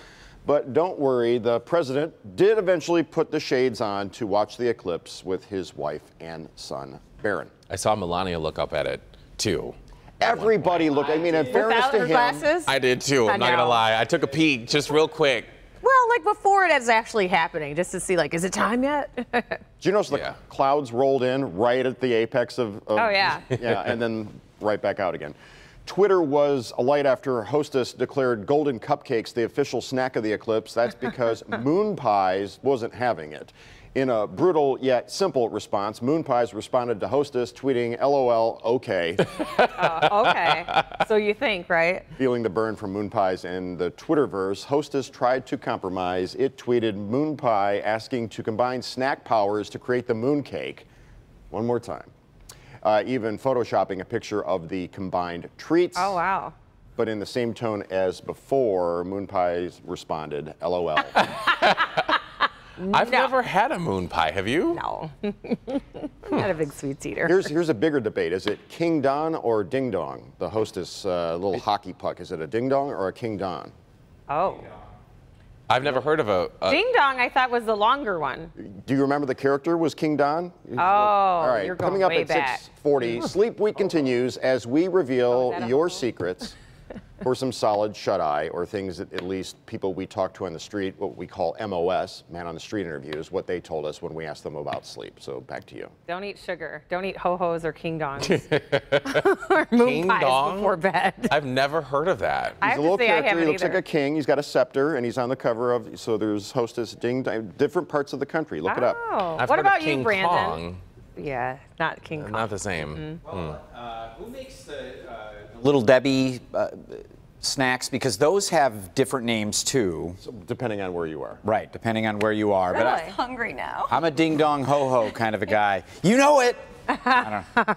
But don't worry, the president did eventually put the shades on to watch the eclipse with his wife and son, Barron. I saw Melania look up at it, too. Everybody looked. I mean, in fairness to him, glasses? I did too. I'm not gonna lie. I took a peek just real quick. Well, like before it is actually happening, just to see, like, is it time yet? Did you notice the clouds rolled in right at the apex of oh, yeah. Yeah, and then right back out again. Twitter was alight after Hostess declared golden cupcakes the official snack of the eclipse. That's because Moon Pies wasn't having it. In a brutal yet simple response, Moon Pies responded to Hostess, tweeting, LOL, okay. Okay, so you think, right? Feeling the burn from Moon Pies in the Twitterverse, Hostess tried to compromise. It tweeted Moon Pie asking to combine snack powers to create the moon cake. One more time. even photoshopping a picture of the combined treats. Oh, wow. But in the same tone as before, Moon Pies responded, LOL. I've never had a moon pie. Have you? No. Not a big sweets eater. Here's a bigger debate. Is it King Don or Ding Dong? The hostess little hockey puck. Is it a Ding Dong or a King Don? Oh. I've never heard of a Ding Dong, I thought, was the longer one. Do you remember the character was King Don? Oh, all right. You're going Coming up way at back. 6:40, Sleep Week continues as we reveal your secrets for some solid shut-eye, or things that at least people we talk to on the street, what we call MOS, man on the street interviews, what they told us when we asked them about sleep. So back to you. Don't eat sugar. Don't eat ho-hos or King Dongs. Or moon King pies Dong? before bed. I've never heard of that. He's a little character. He looks like a king. He's got a scepter, and he's on the cover of. So there's hostess Ding Dong, different parts of the country. Look it up. Oh. I've What heard of about you, King Brandon? Kong. Yeah, not King Kong. Not the same. Who makes the Little Debbie snacks? Because those have different names too. So depending on where you are. Right, depending on where you are. Really? But I'm hungry now. I'm a ding dong ho ho kind of a guy. You know it. I don't know.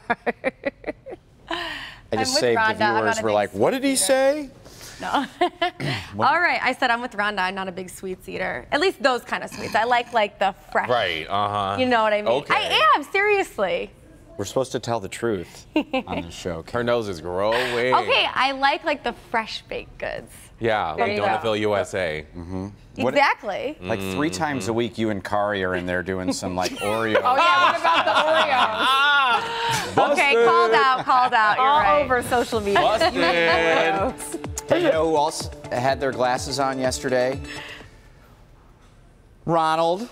I just with saved Rhonda. the I'm not viewers. a We're big like, what did he say? No. All right, I said I'm with Rhonda. I'm not a big sweets eater. At least those kind of sweets. I like the fresh. Right, You know what I mean? Okay. I am, seriously. We're supposed to tell the truth on this show. Her nose is growing. Okay, I like the fresh baked goods. Yeah, There like you go. Donatville, USA. Exactly. Like 3 times a week, you and Kari are in there doing some like Oreo. Oh, yeah, what about the Oreos? Okay, called out. You're All right. over social media. Busted. Hey, you know who else had their glasses on yesterday? Ronald.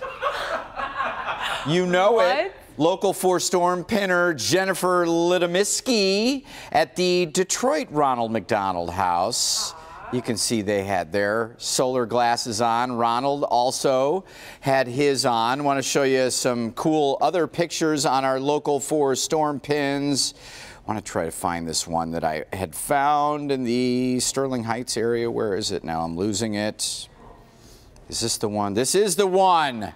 You know What? it. Local 4 Storm pinner Jennifer Litimiski at the Detroit Ronald McDonald House. You can see they had their solar glasses on. Ronald also had his on. Want to show you some cool other pictures on our local 4 Storm pins. Want to try to find this one that I had found in the Sterling Heights area. Where is it now? I'm losing it. Is this the one? This is the one.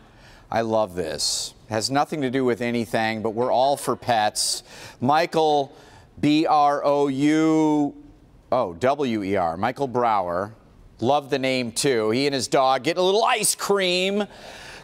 I love this. Has nothing to do with anything, but we're all for pets. Michael, B-R-O-U-W-E-R, Michael Brower. Love the name, too. He and his dog getting a little ice cream.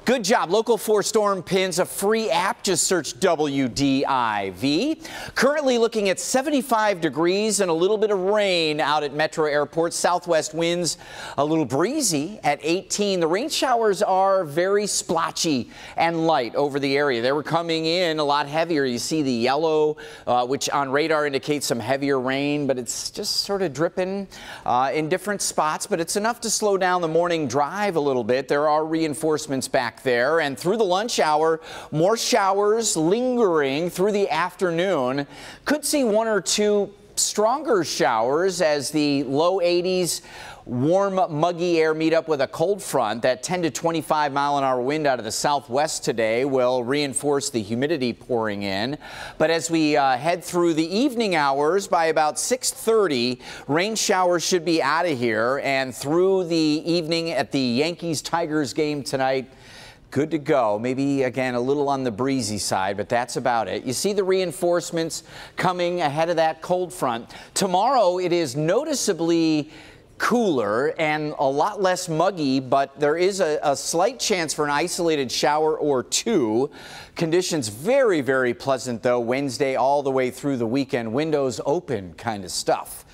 Good job. Local 4 Storm pins, a free app. Just search WDIV. Currently looking at 75 degrees and a little bit of rain out at Metro Airport. Southwest winds a little breezy at 18. The rain showers are very splotchy and light over the area. They were coming in a lot heavier. You see the yellow, which on radar indicates some heavier rain, but it's just sort of dripping in different spots. But it's enough to slow down the morning drive a little bit. There are reinforcements back there, and through the lunch hour, more showers lingering through the afternoon. Could see 1 or 2 stronger showers as the low 80s warm, muggy air meet up with a cold front. That 10 to 25 mile an hour wind out of the southwest today will reinforce the humidity pouring in. But as we head through the evening hours, by about 6:30, rain showers should be out of here, and through the evening at the Yankees-Tigers game tonight, good to go. Maybe, again, a little on the breezy side, but that's about it. You see the reinforcements coming ahead of that cold front. Tomorrow, it is noticeably cooler and a lot less muggy, but there is a slight chance for an isolated shower or 2. Conditions very, very pleasant, though, Wednesday all the way through the weekend. Windows open kind of stuff.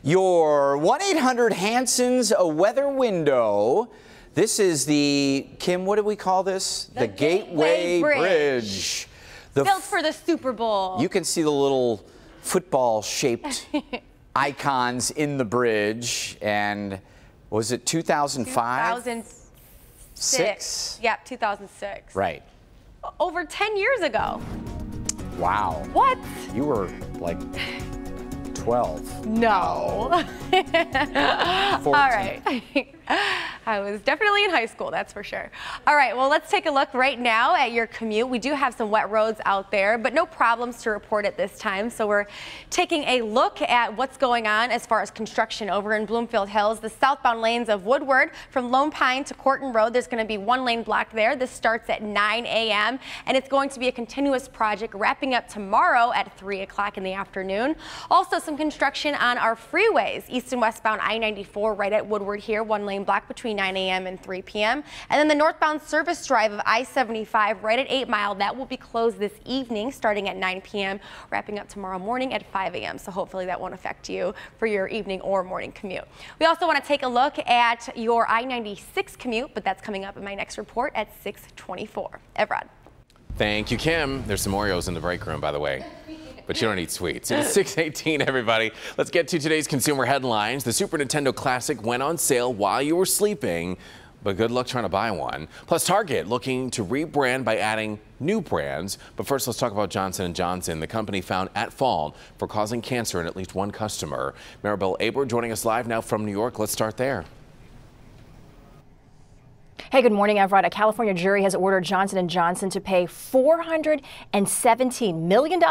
Your 1-800-HANSON's a weather window. This is the, Kim, what do we call this? The Gateway Bridge. Built for the Super Bowl. You can see the little football-shaped icons in the bridge. And was it 2005? 2006. Yep, 2006. Right. Over 10 years ago. Wow. What? You were like 12. No. 14. All right. I was definitely in high school, that's for sure. All right, well, let's take a look right now at your commute. We do have some wet roads out there, but no problems to report at this time. So we're taking a look at what's going on as far as construction over in Bloomfield Hills. The southbound lanes of Woodward from Lone Pine to Corton Road, there's going to be one lane blocked there. This starts at 9 a.m. and it's going to be a continuous project wrapping up tomorrow at 3 o'clock in the afternoon. Also, some construction on our freeways, east and westbound I-94 right at Woodward here, one lane block between 9 a.m. and 3 p.m. And then the northbound service drive of I-75 right at 8 Mile, that will be closed this evening starting at 9 p.m. wrapping up tomorrow morning at 5 a.m. So hopefully that won't affect you for your evening or morning commute. We also want to take a look at your I-96 commute, but that's coming up in my next report at 6:24. Evrod. Thank you, Kim. There's some Oreos in the break room, by the way. But you don't eat sweets. It's 6:18, everybody. Let's get to today's consumer headlines. The Super Nintendo Classic went on sale while you were sleeping, but good luck trying to buy one. Plus, Target looking to rebrand by adding new brands. But first, let's talk about Johnson & Johnson, the company found at fault for causing cancer in at least one customer. Maribel Aber joining us live now from New York. Let's start there. Hey, good morning, Evrod. A California jury has ordered Johnson & Johnson to pay $417 million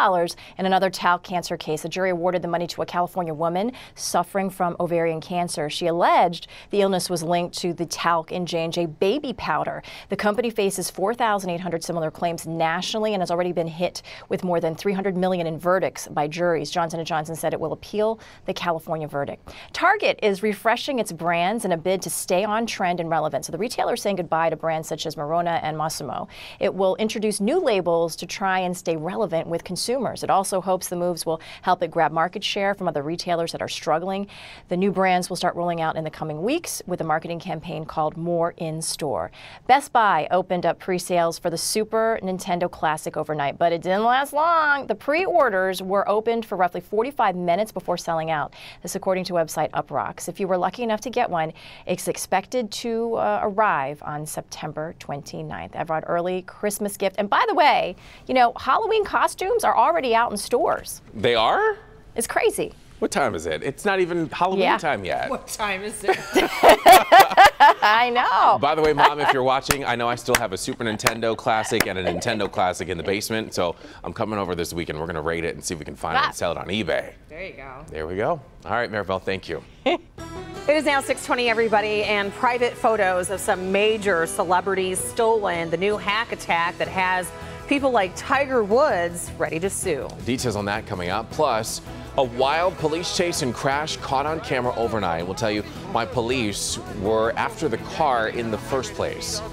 in another talc cancer case. The jury awarded the money to a California woman suffering from ovarian cancer. She alleged the illness was linked to the talc in J&J baby powder. The company faces 4,800 similar claims nationally and has already been hit with more than $300 million in verdicts by juries. Johnson & Johnson said it will appeal the California verdict. Target is refreshing its brands in a bid to stay on trend and relevant. So the retailer saying goodbye to brands such as Merona and Massimo. It will introduce new labels to try and stay relevant with consumers. It also hopes the moves will help it grab market share from other retailers that are struggling. The new brands will start rolling out in the coming weeks with a marketing campaign called More in Store. Best Buy opened up pre-sales for the Super Nintendo Classic overnight, but it didn't last long. The pre-orders were opened for roughly 45 minutes before selling out. This according to website Uprocks. If you were lucky enough to get one, it's expected to arrive on September 29th. Evrod, early Christmas gift. And by the way, you know, Halloween costumes are already out in stores. They are? It's crazy. What time is it? It's not even Halloween time yet. What time is it? I know. By the way, Mom, if you're watching, I know I still have a Super Nintendo Classic and a Nintendo Classic in the basement, so I'm coming over this weekend. We're going to rate it and see if we can find it and sell it on eBay. There you go. There we go. All right, Maribel, thank you. It is now 6:20, everybody, and private photos of some major celebrities stolen. The new hack attack that has people like Tiger Woods ready to sue. Details on that coming up. Plus, a wild police chase and crash caught on camera overnight. We'll tell you why police were after the car in the first place.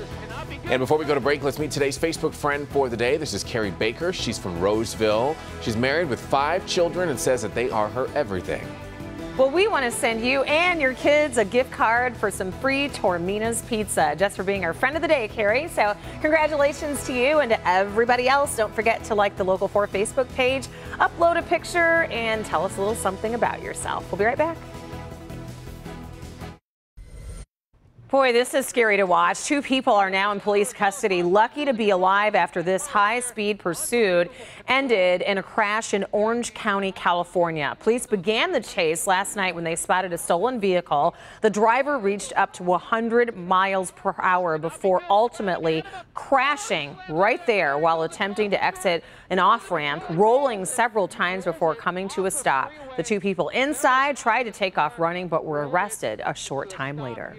And before we go to break, let's meet today's Facebook friend for the day. This is Carrie Baker. She's from Roseville. She's married with 5 children and says that they are her everything. Well, we want to send you and your kids a gift card for some free Tormina's pizza, just for being our friend of the day, Carrie. So congratulations to you and to everybody else. Don't forget to like the Local 4 Facebook page, upload a picture, and tell us a little something about yourself. We'll be right back. Boy, this is scary to watch. 2 people are now in police custody, lucky to be alive after this high-speed pursuit ended in a crash in Orange County, California. Police began the chase last night when they spotted a stolen vehicle. The driver reached up to 100 miles per hour before ultimately crashing right there while attempting to exit an off-ramp, rolling several times before coming to a stop. The 2 people inside tried to take off running but were arrested a short time later.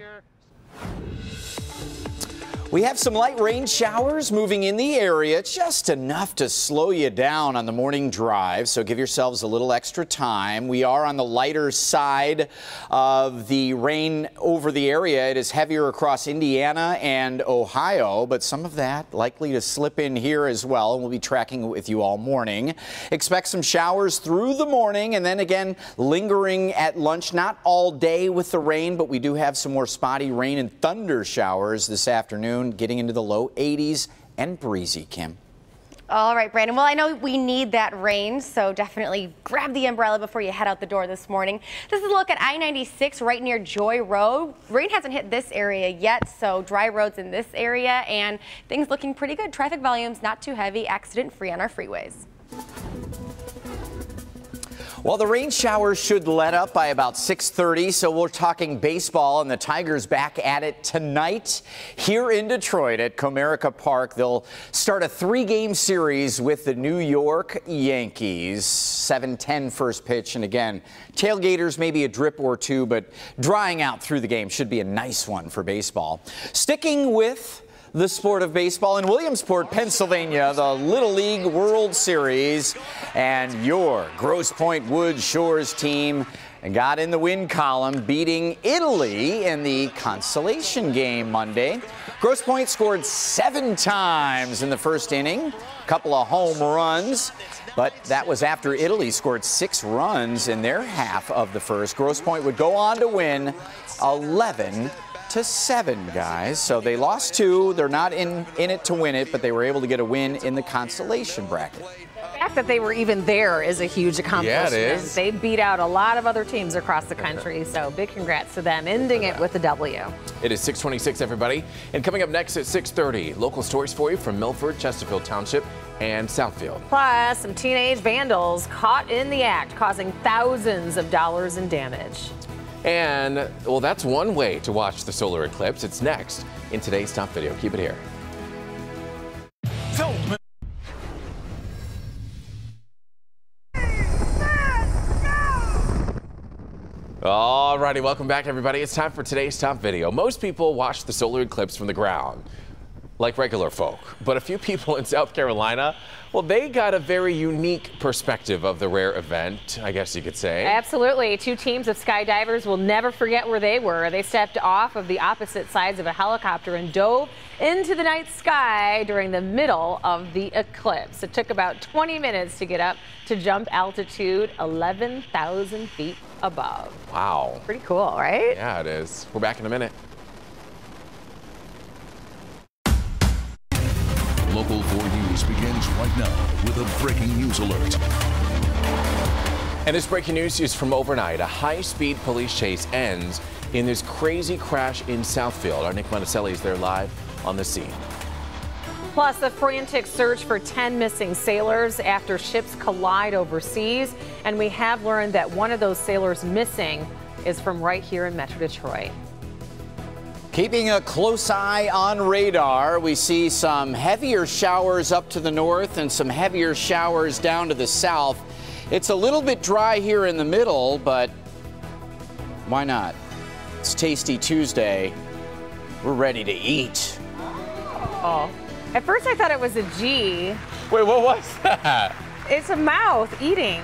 We have some light rain showers moving in the area, just enough to slow you down on the morning drive, so give yourselves a little extra time. We are on the lighter side of the rain over the area. It is heavier across Indiana and Ohio, but some of that likely to slip in here as well, and we'll be tracking it with you all morning. Expect some showers through the morning and then again lingering at lunch. Not all day with the rain, but we do have some more spotty rain and thunder showers this afternoon, getting into the low 80s and breezy, Kim. All right, Brandon. Well, I know we need that rain, so definitely grab the umbrella before you head out the door this morning. This is a look at I-96 right near Joy Road. Rain hasn't hit this area yet, so dry roads in this area, and things looking pretty good. Traffic volumes not too heavy, accident-free on our freeways. Well, the rain showers should let up by about 6:30, so we're talking baseball, and the Tigers back at it tonight here in Detroit at Comerica Park. They'll start a 3-game series with the New York Yankees. 7:10 first pitch, and again, tailgaters, maybe a drip or two, but drying out through the game should be a nice one for baseball. Sticking with the sport of baseball in Williamsport, Pennsylvania, the Little League World Series, and your Grosse Pointe Wood Shores team got in the win column, beating Italy in the consolation game Monday. Grosse Pointe scored 7 times in the first inning, a couple of home runs, but that was after Italy scored 6 runs in their half of the first. Grosse Pointe would go on to win 11-7, guys. So they lost 2. They're not in it to win it, but they were able to get a win in the consolation bracket. The fact that they were even there is a huge accomplishment. Yeah, it is. They beat out a lot of other teams across the country, so big congrats to them, ending it with a W. It is 6:26, everybody. And coming up next at 6:30, local stories for you from Milford, Chesterfield Township, and Southfield. Plus, some teenage vandals caught in the act, causing thousands of dollars in damage. And, well, that's one way to watch the solar eclipse. It's next in today's top video. Keep it here. All righty, welcome back, everybody. It's time for today's top video. Most people watch the solar eclipse from the ground, like regular folk. But a few people in South Carolina, well, they got a very unique perspective of the rare event, I guess you could say. Absolutely. 2 teams of skydivers will never forget where they were. They stepped off of the opposite sides of a helicopter and dove into the night sky during the middle of the eclipse. It took about 20 minutes to get up to jump altitude 11,000 feet above. Wow. Pretty cool, right? Yeah, it is. We're back in a minute. Local 4 News begins right now with a breaking news alert. And this breaking news is from overnight. A high-speed police chase ends in this crazy crash in Southfield. Our Nick Monticelli is there live on the scene. Plus, a frantic search for 10 missing sailors after ships collide overseas. And we have learned that one of those sailors missing is from right here in Metro Detroit. Keeping a close eye on radar, we see some heavier showers up to the north and some heavier showers down to the south. It's a little bit dry here in the middle, but why not? It's Tasty Tuesday. We're ready to eat. Oh, at first I thought it was a G. Wait, what was that? It's a mouth eating.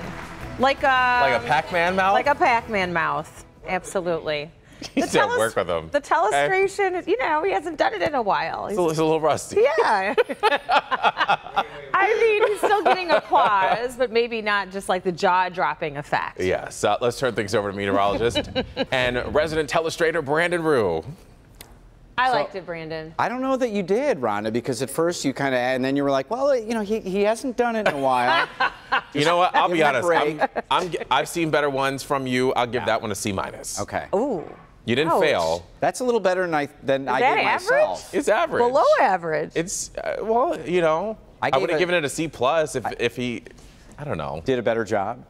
Like a Pac-Man mouth? Like a Pac-Man mouth. Absolutely. You don't work with him. The telestration, you know, he hasn't done it in a while. He's a little rusty. Yeah. I mean, he's still getting applause, but maybe not just like the jaw-dropping effect. Yes. Let's turn things over to meteorologist and resident telestrator Brandon Rue. I liked it, Brandon. I don't know that you did, Rhonda, because at first you kind of, and then you were like, well, you know, he hasn't done it in a while. You know what? I'll be honest. I've seen better ones from you. I'll give that one a C-. Okay. Ooh. You didn't fail. That's a little better than I did myself. It's average. Below average. It's, well, you know, I would have given it a C+ if he, I don't know. Did a better job.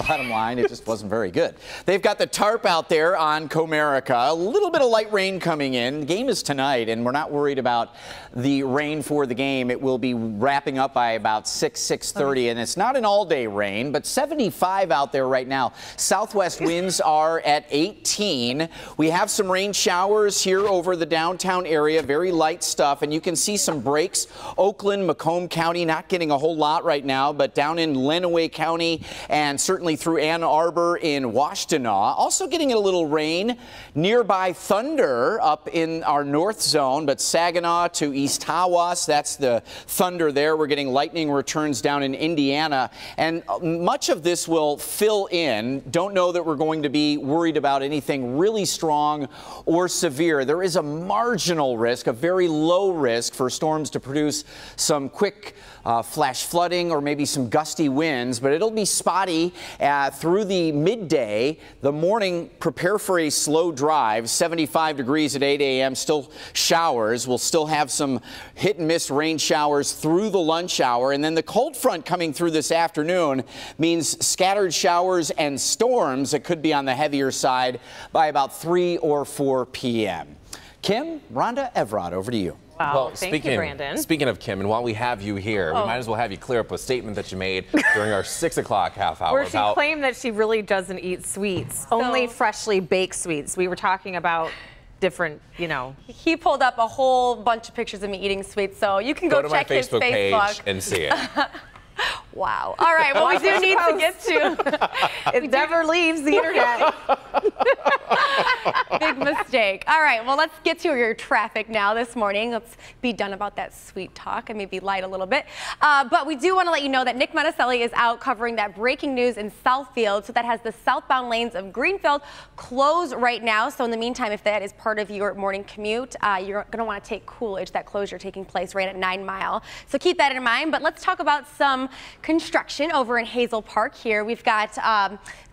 Bottom line, it just wasn't very good. They've got the tarp out there on Comerica. A little bit of light rain coming in. The game is tonight, and we're not worried about the rain for the game. It will be wrapping up by about 6:30, and it's not an all-day rain, but 75 out there right now. Southwest winds are at 18. We have some rain showers here over the downtown area, very light stuff, and you can see some breaks. Oakland, Macomb County, not getting a whole lot right now, but down in Lenawee County and certainly through Ann Arbor in Washtenaw. Also getting a little rain nearby Thunder up in our north zone, but Saginaw to East Tawas, that's the Thunder there. We're getting lightning returns down in Indiana, and much of this will fill in. Don't know that we're going to be worried about anything really strong or severe. There is a marginal risk, a very low risk for storms to produce some quick flash flooding or maybe some gusty wind winds, but it'll be spotty through the midday. The morning, prepare for a slow drive. 75 degrees at 8 a.m. Still showers. We'll still have some hit and miss rain showers through the lunch hour. And then the cold front coming through this afternoon means scattered showers and storms that could be on the heavier side by about 3 or 4 p.m. Kim, Rhonda, Evrod, over to you. Wow, well, thank you, Brandon. Speaking of Kim, and while we have you here, we might as well have you clear up a statement that you made during our 6 o'clock half hour. Where she claimed that she really doesn't eat sweets, only freshly baked sweets. We were talking about different, you know. He pulled up a whole bunch of pictures of me eating sweets, so you can go to check my his Facebook page Facebook and see it. Wow. All right. Well, we do need to get to. It never leaves the internet. Big mistake. All right. Well, let's get to your traffic now this morning. Let's be done about that sweet talk and maybe light a little bit. But we do want to let you know that Nick Mesereau is out covering that breaking news in Southfield. So that has the southbound lanes of Greenfield closed right now. So in the meantime, if that is part of your morning commute, you're going to want to take Coolidge. That closure taking place right at 9 Mile. So keep that in mind. But let's talk about some construction over in Hazel Park here. We've got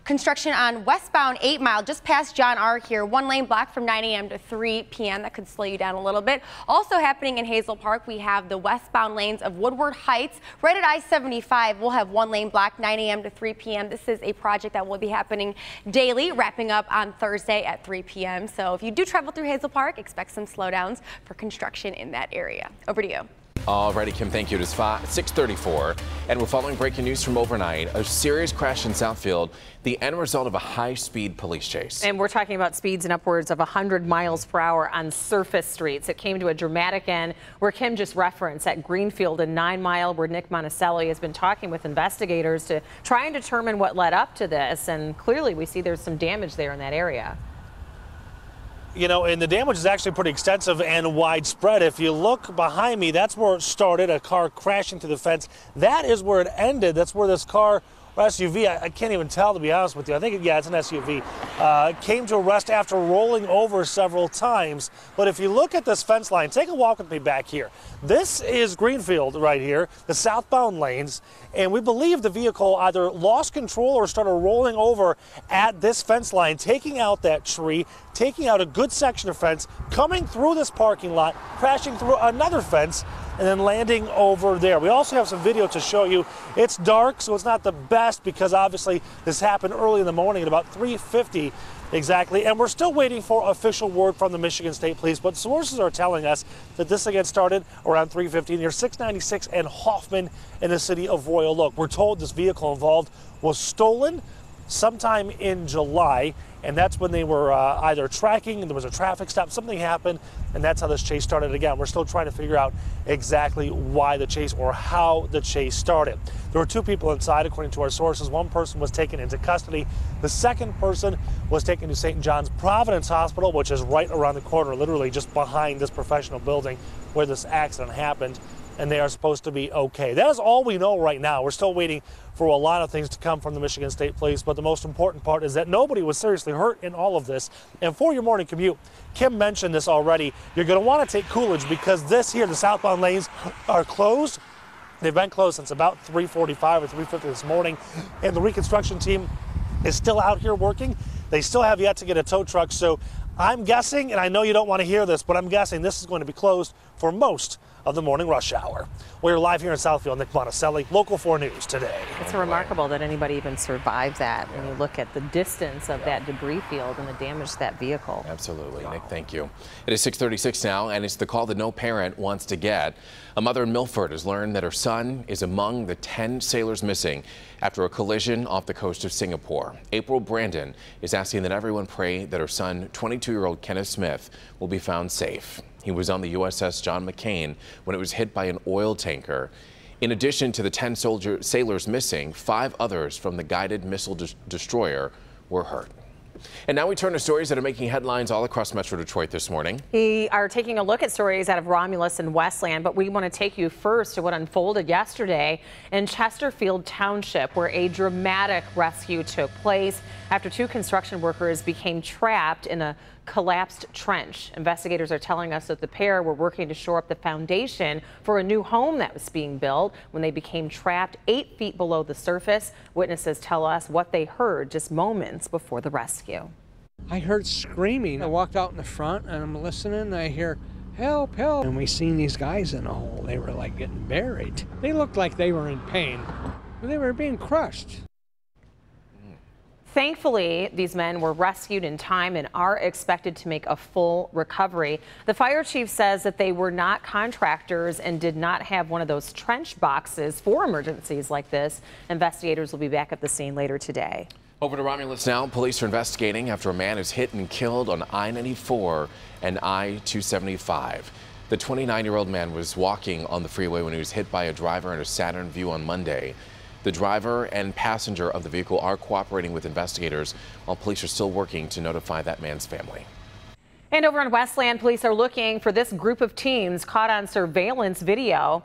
construction on westbound 8 Mile just past John R. here. 1 lane block from 9 a.m. to 3 p.m. That could slow you down a little bit. Also happening in Hazel Park, we have the westbound lanes of Woodward Heights. Right at I-75, we'll have 1 lane block 9 a.m. to 3 p.m. This is a project that will be happening daily, wrapping up on Thursday at 3 p.m. So if you do travel through Hazel Park, expect some slowdowns for construction in that area. Over to you. Alrighty, Kim, thank you. It is 6:34, and we're following breaking news from overnight. A serious crash in Southfield, the end result of a high-speed police chase. And we're talking about speeds in upwards of 100 miles per hour on surface streets. It came to a dramatic end where Kim just referenced at Greenfield and 9 Mile, where Nick Mesereau has been talking with investigators to try and determine what led up to this. And clearly, we see there's some damage there in that area. You know, and the damage is actually pretty extensive and widespread. If you look behind me, that's where it started, a car crashing through the fence. That is where it ended. That's where this car or SUV, I can't even tell, to be honest with you. I think, yeah, it's an SUV, came to a rest after rolling over several times. But if you look at this fence line, take a walk with me back here. This is Greenfield right here, the southbound lanes, and we believe the vehicle either lost control or started rolling over at this fence line, taking out that tree, taking out a good section of fence, coming through this parking lot, crashing through another fence, and then landing over there. We also have some video to show you. It's dark, so it's not the best because obviously this happened early in the morning at about 3:50 exactly, and we're still waiting for official word from the Michigan State Police, but sources are telling us that this again started around 3:50 near 696 and Hoffman in the city of Royal Oak. We're told this vehicle involved was stolen sometime in July, and that's when they were either tracking, and there was a traffic stop, something happened, and that's how this chase started again. We're still trying to figure out exactly why the chase or how the chase started. There were 2 people inside, according to our sources. 1 person was taken into custody. The second person was taken to St. John's Providence Hospital, which is right around the corner, literally just behind this professional building where this accident happened, and they are supposed to be okay. That is all we know right now. We're still waiting for a lot of things to come from the Michigan State Police, but the most important part is that nobody was seriously hurt in all of this. And for your morning commute, Kim mentioned this already, you're going to want to take Coolidge because this here, the southbound lanes are closed. They've been closed since about 3:45 or 3:50 this morning, and the reconstruction team is still out here working. They still have yet to get a tow truck, so I'm guessing, and I know you don't want to hear this, but I'm guessing this is going to be closed for most of the morning rush hour. We're live here in Southfield. Nick Mesereau, Local 4 News today. It's remarkable that anybody even survived that when you look at the distance of that debris field and the damage to that vehicle. Absolutely. Wow. Nick, thank you. It is 6:36 now, and it's the call that no parent wants to get. A mother in Milford has learned that her son is among the 10 sailors missing after a collision off the coast of Singapore. April Brandon is asking that everyone pray that her son, 22-year-old Kenneth Smith, will be found safe. He was on the USS John McCain when it was hit by an oil tanker. In addition to the 10 sailors missing, 5 others from the guided missile destroyer were hurt. And now we turn to stories that are making headlines all across Metro Detroit this morning. We are taking a look at stories out of Romulus and Westland, but we want to take you first to what unfolded yesterday in Chesterfield Township, where a dramatic rescue took place after 2 construction workers became trapped in a collapsed trench. Investigators are telling us that the pair were working to shore up the foundation for a new home that was being built when they became trapped 8 feet below the surface. Witnesses tell us what they heard just moments before the rescue. I heard screaming. I walked out in the front and I'm listening and I hear, help, help. And we seen these guys in a hole. They were like getting buried. They looked like they were in pain, but they were being crushed. Thankfully, these men were rescued in time and are expected to make a full recovery. The fire chief says that they were not contractors and did not have one of those trench boxes for emergencies like this. Investigators will be back at the scene later today. Over to Romulus now. Police are investigating after a man is hit and killed on I-94 and I-275. The 29-year-old man was walking on the freeway when he was hit by a driver in a Saturn View on Monday. The driver and passenger of the vehicle are cooperating with investigators, while police are still working to notify that man's family. And over in Westland, police are looking for this group of teens caught on surveillance video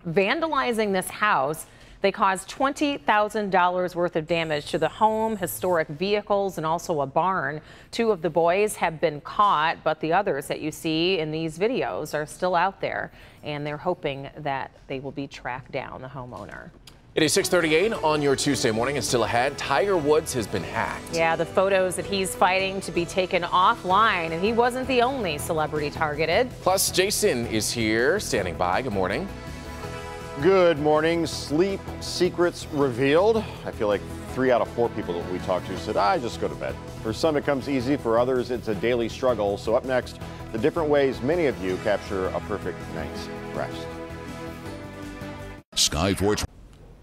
vandalizing this house. They caused $20,000 worth of damage to the home, historic vehicles, and also a barn. 2 of the boys have been caught, but the others that you see in these videos are still out there, and they're hoping that they will be tracked down, the homeowner. It is 6:38 on your Tuesday morning, and still ahead, Tiger Woods has been hacked. Yeah, the photos that he's fighting to be taken offline, and he wasn't the only celebrity targeted. Plus, Jason is here, standing by. Good morning. Good morning. Sleep secrets revealed. I feel like 3 out of 4 people that we talked to said, I just go to bed. For some, it comes easy. For others, it's a daily struggle. So up next, the different ways many of you capture a perfect night's rest. Sky Sports.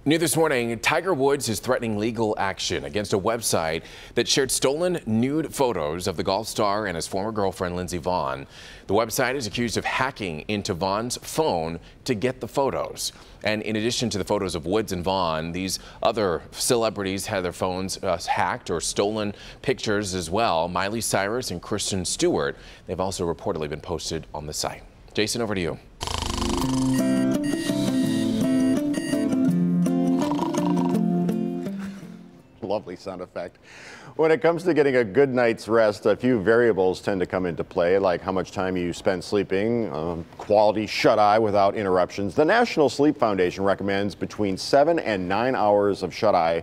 New this morning, Tiger Woods is threatening legal action against a website that shared stolen nude photos of the golf star and his former girlfriend, Lindsey Vonn. The website is accused of hacking into Vonn's phone to get the photos. And in addition to the photos of Woods and Vonn, these other celebrities had their phones hacked or stolen pictures as well. Miley Cyrus and Kristen Stewart, they've also reportedly been posted on the site. Jason, over to you. Lovely sound effect. When it comes to getting a good night's rest, a few variables tend to come into play, like how much time you spend sleeping, quality shut-eye without interruptions. The National Sleep Foundation recommends between 7 and 9 hours of shut-eye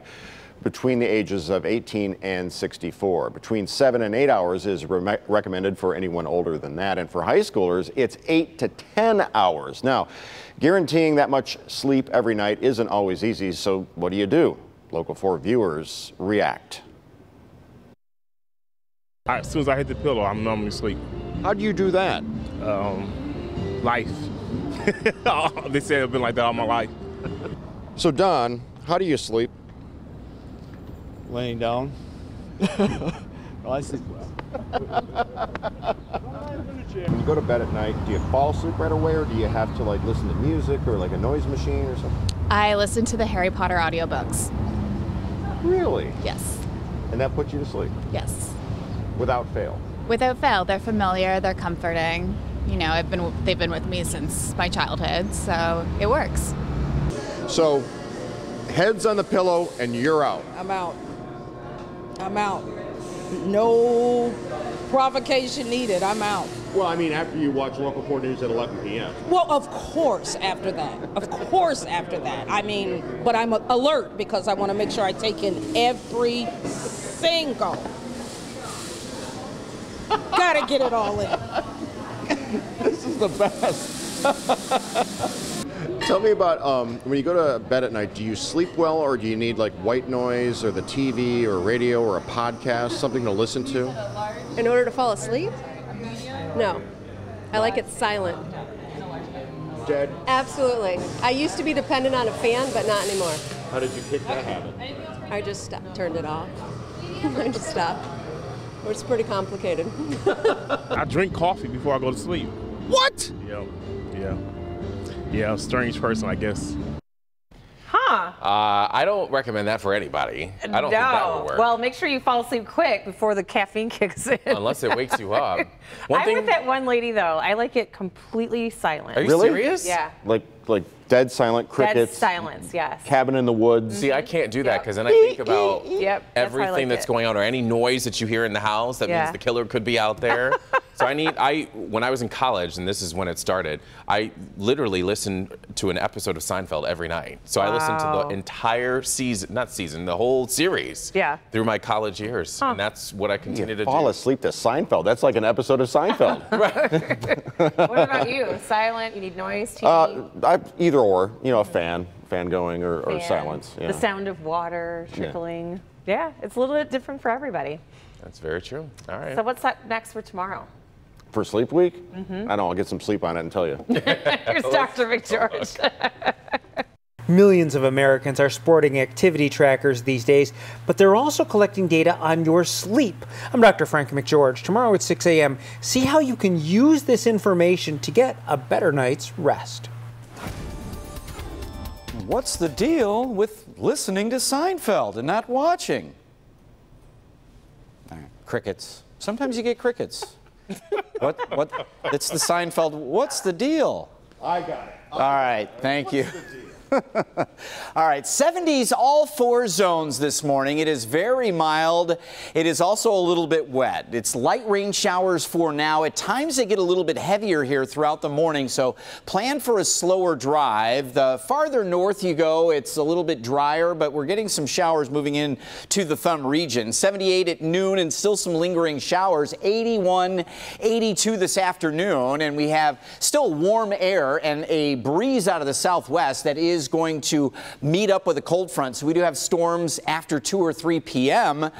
between the ages of 18 and 64. Between 7 and 8 hours is recommended for anyone older than that, and for high schoolers, it's 8 to 10 hours. Now, guaranteeing that much sleep every night isn't always easy, so what do? Local 4 viewers react. As soon as I hit the pillow, I'm normally asleep. How do you do that? Life. They say I've been like that all my life. So Don, how do you sleep? Laying down. Well, I sleep When you go to bed at night, do you fall asleep right away, or do you have to like listen to music or like a noise machine or something? I listen to the Harry Potter audiobooks. Really? Yes. And that puts you to sleep? Yes. Without fail? Without fail. They're familiar, they're comforting. You know, they've been with me since my childhood, so it works. So, head's on the pillow and you're out. I'm out. I'm out. No provocation needed. I'm out. Well, I mean, after you watch Local 4 News at 11 p.m. Well, of course after that. Of course after that. I mean, but I'm alert because I want to make sure I take in every single. Gotta get it all in. This is the best. Tell me about when you go to bed at night, do you sleep well, or do you need like white noise or the TV or radio or a podcast, something to listen to? In order to fall asleep? No. I like it silent. Dead? Absolutely. I used to be dependent on a fan, but not anymore. How did you kick that habit? I just turned it off. I just stopped. It's pretty complicated. I drink coffee before I go to sleep. What? Yeah, I'm a strange person, I guess. Huh. I don't recommend that for anybody. I don't think that would work. Well, make sure you fall asleep quick before the caffeine kicks in. Unless it wakes you up. I'm with that one lady, though. I like it completely silent. Are you serious? Yeah. Like dead silent, crickets. Dead silence, yes. Cabin in the woods. See, I can't do that because then I think about everything that's it. going on or any noise that you hear in the house. That means the killer could be out there. So when I was in college, and this is when it started, I literally listened to an episode of Seinfeld every night. So I listened to the entire the whole series through my college years. And that's what I continue to do. Fall asleep to Seinfeld. That's like an episode of Seinfeld. What about you? Silent? You need noise? TV? Either or, a fan going or silence. The sound of water trickling. Yeah, it's a little bit different for everybody. That's very true. All right. So what's next for tomorrow? For sleep week? I don't know. I'll get some sleep on it and tell you. Here's Dr. McGeorge. Millions of Americans are sporting activity trackers these days, but they're also collecting data on your sleep. I'm Dr. Frank McGeorge. Tomorrow at 6 a.m., see how you can use this information to get a better night's rest. What's the deal with listening to Seinfeld and not watching? All right, crickets. Sometimes you get crickets. What? It's the Seinfeld. What's the deal? I got it. All right, thank you. All right, 70s all 4 zones this morning. It is very mild. It is also a little bit wet. It's light rain showers for now. At times they get a little bit heavier here throughout the morning, so plan for a slower drive. The farther north you go, it's a little bit drier, but we're getting some showers moving in to the thumb region. 78 at noon and still some lingering showers. 81, 82 this afternoon, and we have still warm air and a breeze out of the southwest that is going to meet up with a cold front. So we do have storms after 2 or 3 p.m.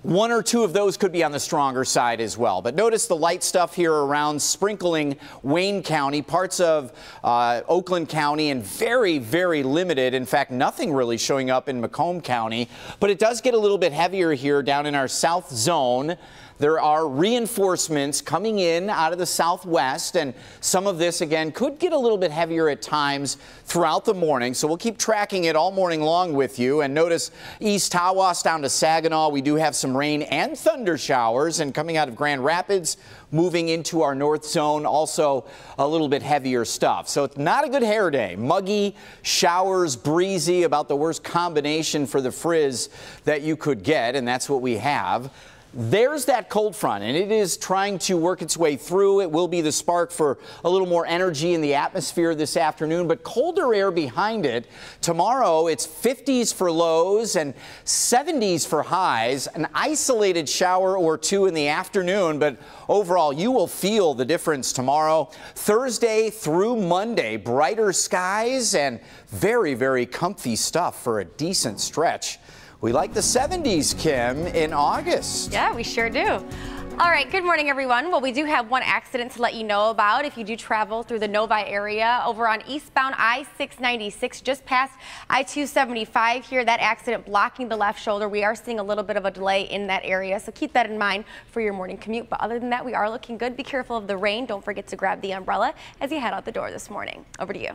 1 or 2 of those could be on the stronger side as well. But notice the light stuff here around sprinkling Wayne County, parts of Oakland County, and very, very limited. In fact, nothing really showing up in Macomb County. But it does get a little bit heavier here down in our south zone. There are reinforcements coming in out of the southwest, and some of this, again, could get a little bit heavier at times throughout the morning. So we'll keep tracking it all morning long with you. And notice East Tawas down to Saginaw, we do have some rain and thunder showers, and coming out of Grand Rapids, moving into our north zone, also a little bit heavier stuff. So it's not a good hair day. Muggy, showers, breezy, about the worst combination for the frizz that you could get, and that's what we have. There's that cold front, and it is trying to work its way through. It will be the spark for a little more energy in the atmosphere this afternoon, but colder air behind it. Tomorrow, it's 50s for lows and 70s for highs. An isolated shower or 2 in the afternoon, but overall, you will feel the difference tomorrow. Thursday through Monday, brighter skies and very, very comfy stuff for a decent stretch. We like the 70s, Kim, in August. Yeah, we sure do. All right, good morning, everyone. Well, we do have one accident to let you know about if you do travel through the Novi area over on eastbound I-696, just past I-275 here. That accident blocking the left shoulder. We are seeing a little bit of a delay in that area, so keep that in mind for your morning commute. But other than that, we are looking good. Be careful of the rain. Don't forget to grab the umbrella as you head out the door this morning. Over to you.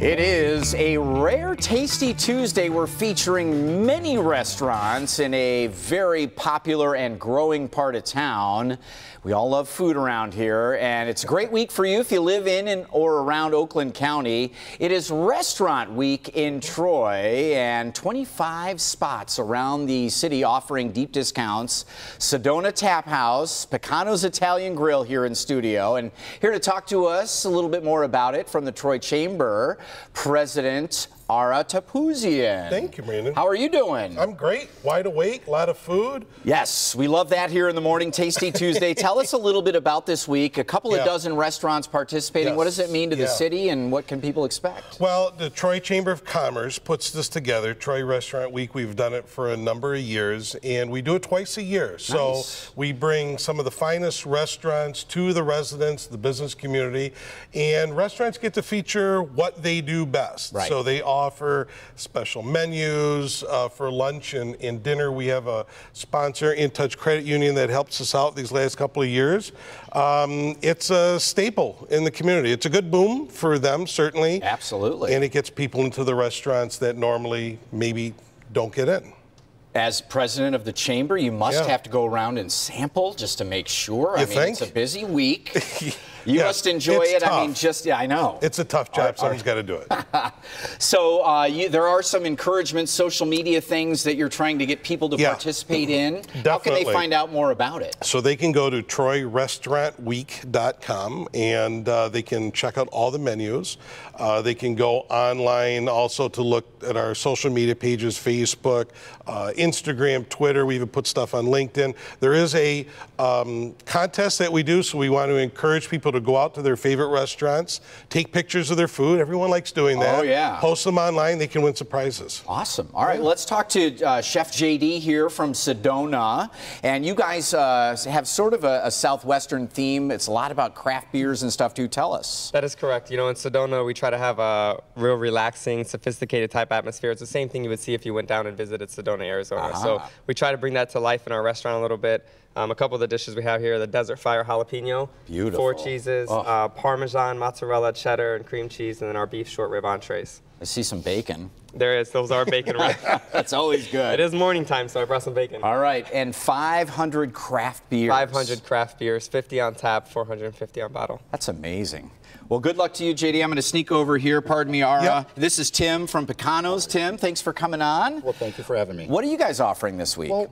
It is a rare Tasty Tuesday. We're featuring many restaurants in a very popular and growing part of town. We all love food around here, and it's a great week for you if you live in or around Oakland County. It is Restaurant Week in Troy, and 25 spots around the city offering deep discounts. Sedona Tap House, Picano's Italian Grill here in studio, and here to talk to us a little bit more about it from the Troy Chamber, President Ara Tapuzian. Thank you, Brandon. How are you doing? I'm great. Wide awake, a lot of food. Yes, we love that here in the morning. Tasty Tuesday. Tell us a little bit about this week. A couple of dozen restaurants participating. Yes. What does it mean to the city, and what can people expect? Well, the Troy Chamber of Commerce puts this together, Troy Restaurant Week. We've done it for a number of years, and we do it twice a year. So we bring some of the finest restaurants to the residents, the business community, and restaurants get to feature what they do best. Right. So they offer offer special menus for lunch and dinner. We have a sponsor, In Touch Credit Union, that helps us out these last couple of years. It's a staple in the community. It's a good boom for them, certainly. Absolutely. And it gets people into the restaurants that normally maybe don't get in. As president of the chamber, you must have to go around and sample just to make sure. I mean, it's a busy week. You must enjoy it. Tough. I mean, I know. It's a tough job. Someone's got to do it. So there are some encouragement, social media things that you're trying to get people to participate in. Definitely. How can they find out more about it? So they can go to TroyRestaurantWeek.com and they can check out all the menus. They can go online also to look at our social media pages, Facebook, Instagram, Twitter. We even put stuff on LinkedIn. There is a contest that we do, so we want to encourage people to go out to their favorite restaurants, take pictures of their food. Everyone likes doing that. Oh, yeah. Post them online. They can win some prizes. Awesome. All right, let's talk to Chef JD here from Sedona. And you guys have sort of a Southwestern theme. It's a lot about craft beers and stuff, too. Tell us. That is correct. You know, in Sedona, we try to have a real relaxing, sophisticated type atmosphere. It's the same thing you would see if you went down and visited Sedona, Arizona. So we try to bring that to life in our restaurant a little bit. A couple of the dishes we have here, the Desert Fire Jalapeno. Beautiful. 4 cheeses, Parmesan, mozzarella, cheddar, and cream cheese, and then our beef short rib entrees. I see some bacon. There is. Those are bacon ribs. That's always good. It is morning time, so I brought some bacon. All right, and 500 craft beers. 500 craft beers, 50 on tap, 450 on bottle. That's amazing. Well, good luck to you, JD. I'm going to sneak over here. Pardon me, Ara. Yep. This is Tim from Pecanos. Tim, thanks for coming on. Well, thank you for having me. What are you guys offering this week? Well,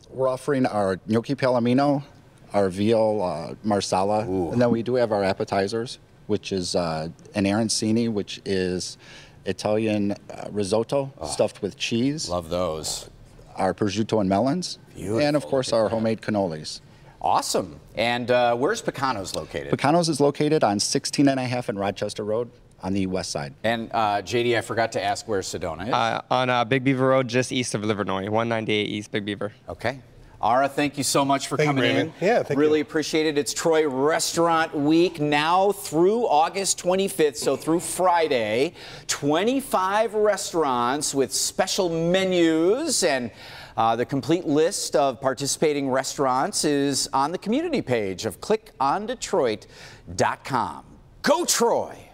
we're offering our gnocchi palomino, our veal marsala, and then we do have our appetizers, which is an arancini, which is Italian risotto stuffed with cheese. Love those. Our prosciutto and melons, and of course our homemade cannolis. Awesome. And where's Pecanos located? Pecanos is located on 16½ and Rochester Road on the west side. And JD, I forgot to ask where Sedona is. On Big Beaver Road, just east of Livernois, 198 East Big Beaver. Okay. Ara, thank you so much for coming in. Yeah, thank really you. appreciate it. It's Troy Restaurant Week now through August 25th, so through Friday. 25 restaurants with special menus, and the complete list of participating restaurants is on the community page of clickondetroit.com. Go Troy!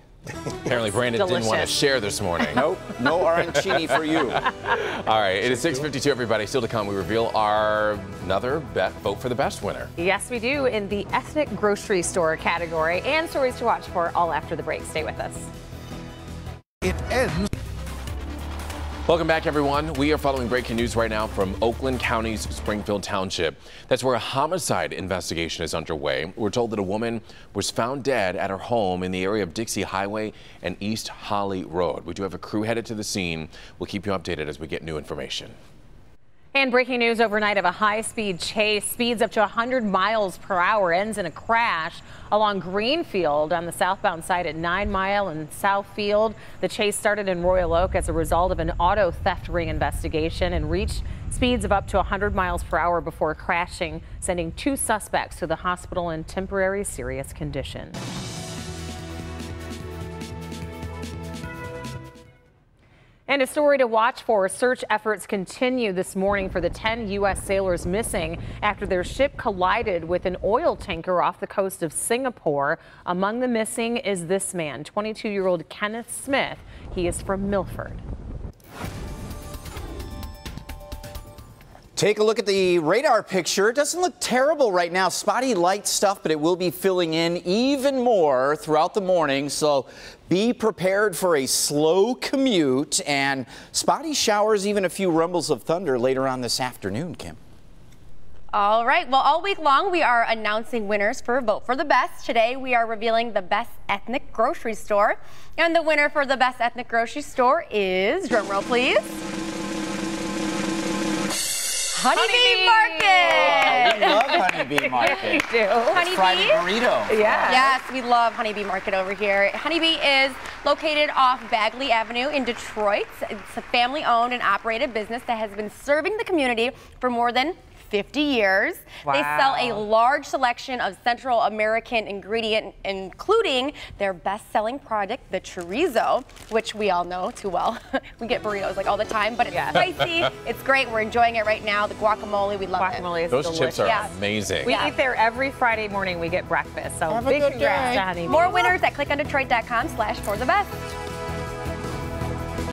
Apparently Brandon didn't want to share this morning. Nope, no arancini for you. All right, it is 6:52, everybody. Still to come, we reveal another vote for the best winner. Yes, we do, in the ethnic grocery store category, and stories to watch for all after the break. Stay with us. It ends. Welcome back, everyone. We are following breaking news right now from Oakland County's Springfield Township. That's where a homicide investigation is underway. We're told that a woman was found dead at her home in the area of Dixie Highway and East Holly Road. We do have a crew headed to the scene. We'll keep you updated as we get new information. And breaking news overnight of a high-speed chase. Speeds up to 100 miles per hour, ends in a crash along Greenfield on the southbound side at 9 Mile and Southfield. The chase started in Royal Oak as a result of an auto theft ring investigation and reached speeds of up to 100 miles per hour before crashing, sending 2 suspects to the hospital in temporary serious condition. And a story to watch for. Search efforts continue this morning for the 10 U.S. sailors missing after their ship collided with an oil tanker off the coast of Singapore. Among the missing is this man, 22-year-old Kenneth Smith. He is from Milford. Take a look at the radar picture. It doesn't look terrible right now. Spotty light stuff, but it will be filling in even more throughout the morning. So be prepared for a slow commute and spotty showers, even a few rumbles of thunder later on this afternoon, Kim. All right. Well, all week long, we are announcing winners for Vote for the Best. Today, we are revealing the best ethnic grocery store. And the winner for the best ethnic grocery store is, drum roll, please, Honeybee Market. We love Honeybee Market. We do. Honeybee. Fried burrito. Yeah. Yes, we love Honeybee Market over here. Honeybee is located off Bagley Avenue in Detroit. It's a family-owned and operated business that has been serving the community for more than 50 years. Wow. They sell a large selection of Central American ingredient, including their best-selling product, the chorizo, which we all know too well. We get burritos like all the time, but it's spicy. It's great. We're enjoying it right now. The guacamole, we love it. Guacamole is Those delicious. chips are amazing. We eat there every Friday morning. We get breakfast. So Have a big good congrats day. to Honeybee. More winners at clickondetroit.com/forthebest.